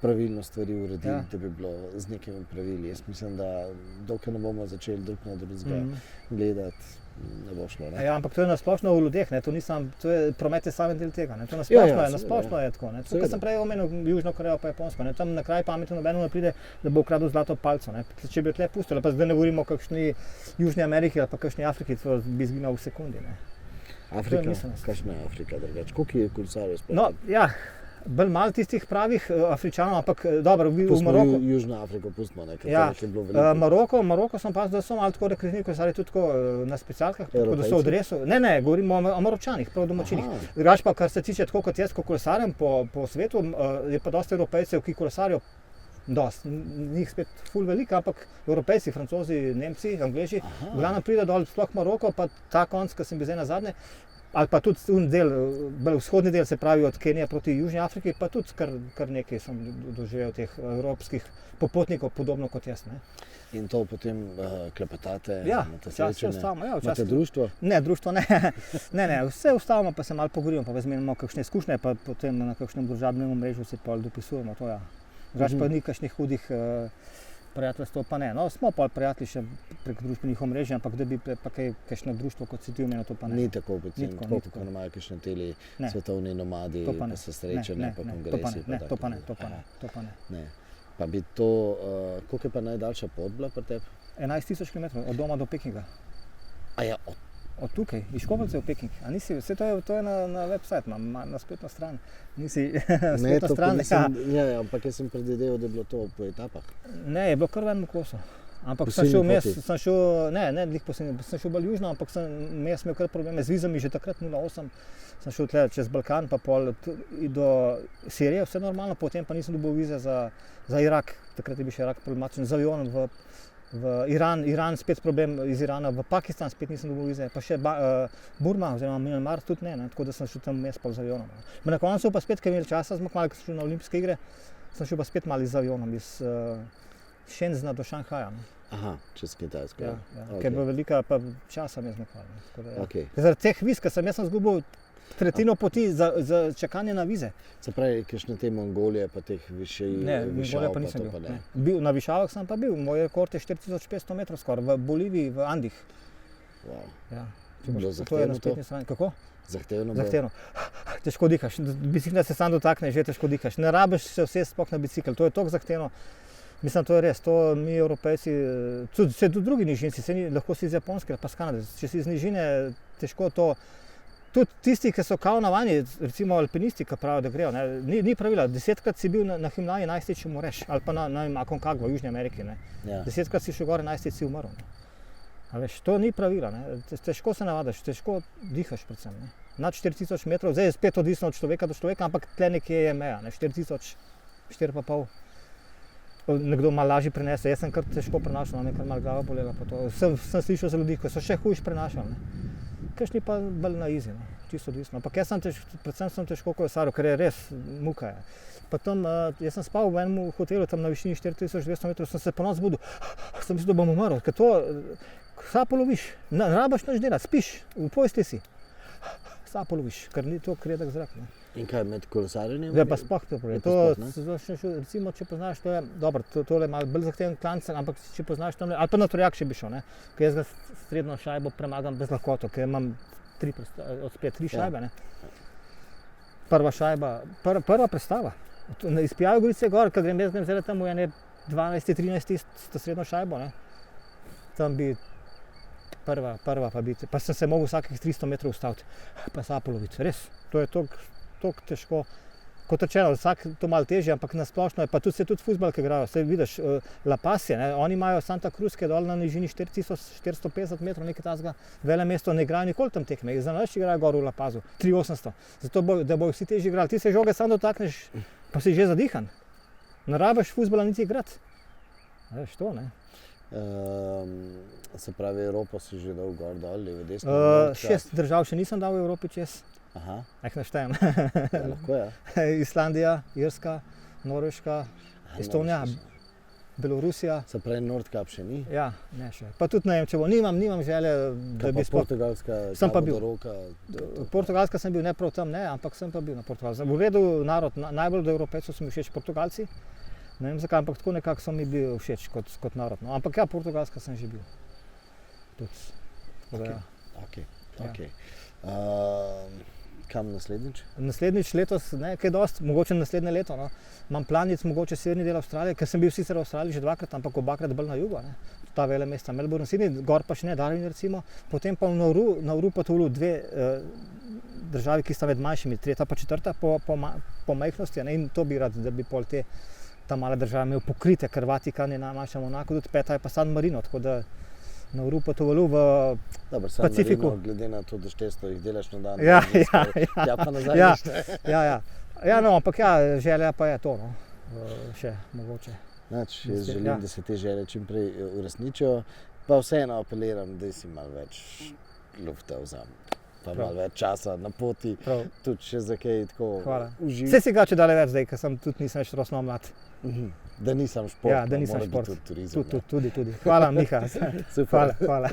pravilno stvari uredili, Ja. da bi bilo z nekimi pravili. Jaz mislim, da dokler ne bomo začeli drug na drugega gledati, ne bo šlo. Ne? Ja, ampak to je nasplošno v ljudeh, ne? To je promet je samo del tega. Ne? To nasplošno je tako. Ne? Tukaj sem prej omenil Južno Korejo pa Japonsko. Ne? Tam na kraj pameti nobeno ne pride, da bo ukradel zlato palico. Ne? Če bi jo tle pustili, pa zdaj ne govorimo o kakšni Južni Ameriki ali pa kakšni Afriki, to bi izginil v sekundi. Ne? Afrika, kakšna je Afrika drugače? Koliko je kolesarjev sploh? No, ja. Bolj malo tistih pravih Afričanov, ampak dobro, v Maroku. Južno Afriko pustimo, ne, ker Ja, je bilo veliko. Maroko sem opazil, da so malo tako rekreativni kolesarji, tudi tako na specialkah, tako da Evropejci? so v dresu. Ne, govorimo o Maročanih, prav domačinih. Drugače pa, kar se tiče tako kot jaz, ko kolesarjem po svetu, je pa dosti Evropejcev, ki kolesarijo dosti. Njih spet ful veliko, ampak Evropejci, Francozi, Nemci, Angleži, glavno pride dol, sploh Maroko, pa ta konc, ko sem bil zdaj nazadnje, ali pa tudi del, bolj vzhodni del, se pravi od Kenije proti Južni Afriki, pa tudi kar nekaj sem doživel teh evropskih popotnikov, podobno kot jaz. Ne. In to potem klepetate, Ja, imate včasih srečanje, ustavimo. Ja, imate društvo? Ne, društvo ne. ne, vse ustavimo, pa se malo pogovorimo, pa izmenimo kakšne izkušnje, pa potem na kakšnem družabnem omrežju se pol dopisujemo. To, ja. Drugače pa ni kakšnih hudih prijateljstv, pa ne. No, smo pol prijatelji še prek družbenih omrežij, ampak da bi pa kakšno društvo, kot si ti omenil, to pa ne. Ni tako, predvsem, tako, tako kot imajo kakšne teli Ne. svetovni nomadi, To pa ne. pa se srečanja, Ne, pa ne, kongresi. to pa ne. Ne. Pa bi to, koliko je pa najdaljša pot bila pri tebi? 11 000 km od doma do Pekinga. A ja, Od tukaj, iz Škofelcev v Peking. A nisi, vse to je na website, na spletno stran. Nisi ne, spletna to pa stran. nisem, ja, ampak jaz sem predvideval, da je bilo to po etapah. Ne, je bilo kar v enem kosu. Ampak sem Posebni šel vmes, poti. ne, glih posebno, sem šel bolj južno, ampak sem vmes imel kar probleme z vizami, že takrat 08. Sem šel tle čez Balkan, pa pol do Sirije, vse normalno, potem pa nisem dobil vize za Irak. Takrat je bil še Irak problematičen, z avionom v Iran spet problem iz Irana, v Pakistan spet nisem dobil vize, pa še Burma oziroma Myanmar tudi ne, tako da sem šel tam vmes pa z avionom. Na koncu pa spet, ker imel časa, smo kmalu šli na olimpijske igre, sem šel pa spet malo z avionom iz Shenzhena do Šanghaja. Aha, čez Kitajsko. Ja, Okay. Ker je bila velika, pa časa me zmakvala. Ja. Okay. Zaradi teh viz, ker sem izgubil tretjino poti za čakanje na vize. Se pravi, kakšne te Mongolije, pa teh višej, Ne, višav, Mongolija pa nisem to bil. Ne. Na višavah sem pa bil, moj rekord je 4500 metrov skoraj, v Boliviji, v Andih. Wow. Ja. Bilo To je na zahtevno to? spletni strani. Kako? Zahtevno bilo? Zahtevno. Težko dihaš, bicikla se sam dotakne, že težko dihaš. Ne rabiš se usesti sploh na bicikl, to je toliko zahtevno. Mislim, to je res, to mi Evropejci, tudi drugi nižinci, lahko si iz Japonske, pa s Kanade, če si iz nižine, težko to. Tudi tisti, ki so kao navajeni, recimo alpinisti, ki pravijo, da grejo, ni pravila. 10krat si bil na Himalaji, 11 če umreš, ali pa na Aconcagua v Južni Ameriki. Ja. 10krat si šel gor, 11 si umrl. A veš, to ni pravila, težko se navadiš, težko dihaš predvsem. Nad 4000 metrov, zdaj je spet odvisno od človeka do človeka, ampak tle nekje je meja, 4000, 4,5. Nekdo malo lažje prenese, jaz sem kar težko prenašal, me kar malo glava bolela. Sem slišal za ljudi, ki so še hujš prenašali. Kakšni pa bolj na izi, čisto odvisno. Ampak jaz predvsem sem težko kolesaril, ker je res muka. Pa tam, jaz sem spal v enem hotelu tam na višini 4200 metrov, sem se ponovno zbudil, sem mislil, da bom umrl, ker to sapo loviš, ne rabiš nič delati, spiš, v postelji si. Sapo loviš, ker ni to redek zrak. In kaj med kolesarjenjem? Ja, pa sploh to problem. Recimo, če poznaš, to je dobro, tole je malo bolj zahteven klanc, ampak če poznaš tam, ali pa na Trojak še bi šel, ker jaz ga srednjo šajbo premagam bez lahkoto, ker imam od spet 3 šajbe. Ne. Prva šajba, prva prestava. Iz Pijave Gorice gor, ko grem jaz zdaj tam v ene 12-13 srednjo šajbo, ne. Tam bi prva pa biti, pa sem se mogel vsakih 300 metrov ustaviti, pa sapo loviti, res, to je toliko težko. Kot rečeno, vsak to malo težje, ampak nasplošno je, pa tudi fuzbalke igrajo, saj vidiš, La Paz je, oni imajo Santa Cruz, ki je dol na nižini 4450 metrov, nekaj takega, vele mesto, ne igrajo nikoli tam tekme, za nas igrajo gor v La Pazu, 3800, zato da bojo vsi težje igrali, ti se žoge samo dotakneš, pa si že zadihan, ne rabiš fuzbala niti igrati, veš to, ne. Se pravi, Evropo si že dal gor dol, levo, desno? 6 držav še nisem dal v Evropi čez. Aha. Naštejem. Ja, lahko je. Islandija, Irska, Norveška, Estonija, Belorusija. Se pravi, Nordkap še ni? Ja, ne še. Pa tudi ne vem, če bo, nimam želje, da bi sploh. Portugalska, sem pa bil. Roka, Portugalska sem bil, ne prav tam, ne, ampak sem pa bil na Portugalskem. V redu narod, najbolj od Evropejcev so mi všeč Portugalci. Ne vem zakaj, ampak tako nekako so mi bili všeč kot narod. No. Ampak ja, Portugalska sem že bil. Tudi. Okay. Kam naslednjič? Naslednjič letos, ne, kaj dosti, mogoče naslednje leto. No. Imam planic, mogoče severni del Avstralije, ker sem bil sicer v Avstraliji že 2krat, ampak obakrat bolj na jugu. Ne. Ta vele mesta, Melbourne, Sydney, gor pa še ne, Darwin recimo. Potem pa v Nauru pa Tulu, 2 državi, ki sta med manjšimi, 3. pa 4. po majhnosti. Ne. In to bi rad, da bi pol ta mala država imel pokrite, ker Vatikan je najmanjša Monako, tudi 5. je pa San Marino, tako da Nauru pa Tuvalu v Pacifiku. Marino, glede na to, da 400 jih delaš na dan. Ja, pa nazaj. Ja, no, ampak ja, želja pa je to, no. Še mogoče. Jaz želim, da se te želje čim prej uresničijo, pa vseeno apeliram, da si malo več lufta vzam. pa malo več časa na poti, Prav. tudi še za kaj tako uživati. Vse si ga če dale več zdaj, ker sem tudi nisem več rosno mlad. Da nisem šport, Ja, da nisem mora biti šport. tudi turizem. Tudi. Hvala, Miha. Super. Hvala.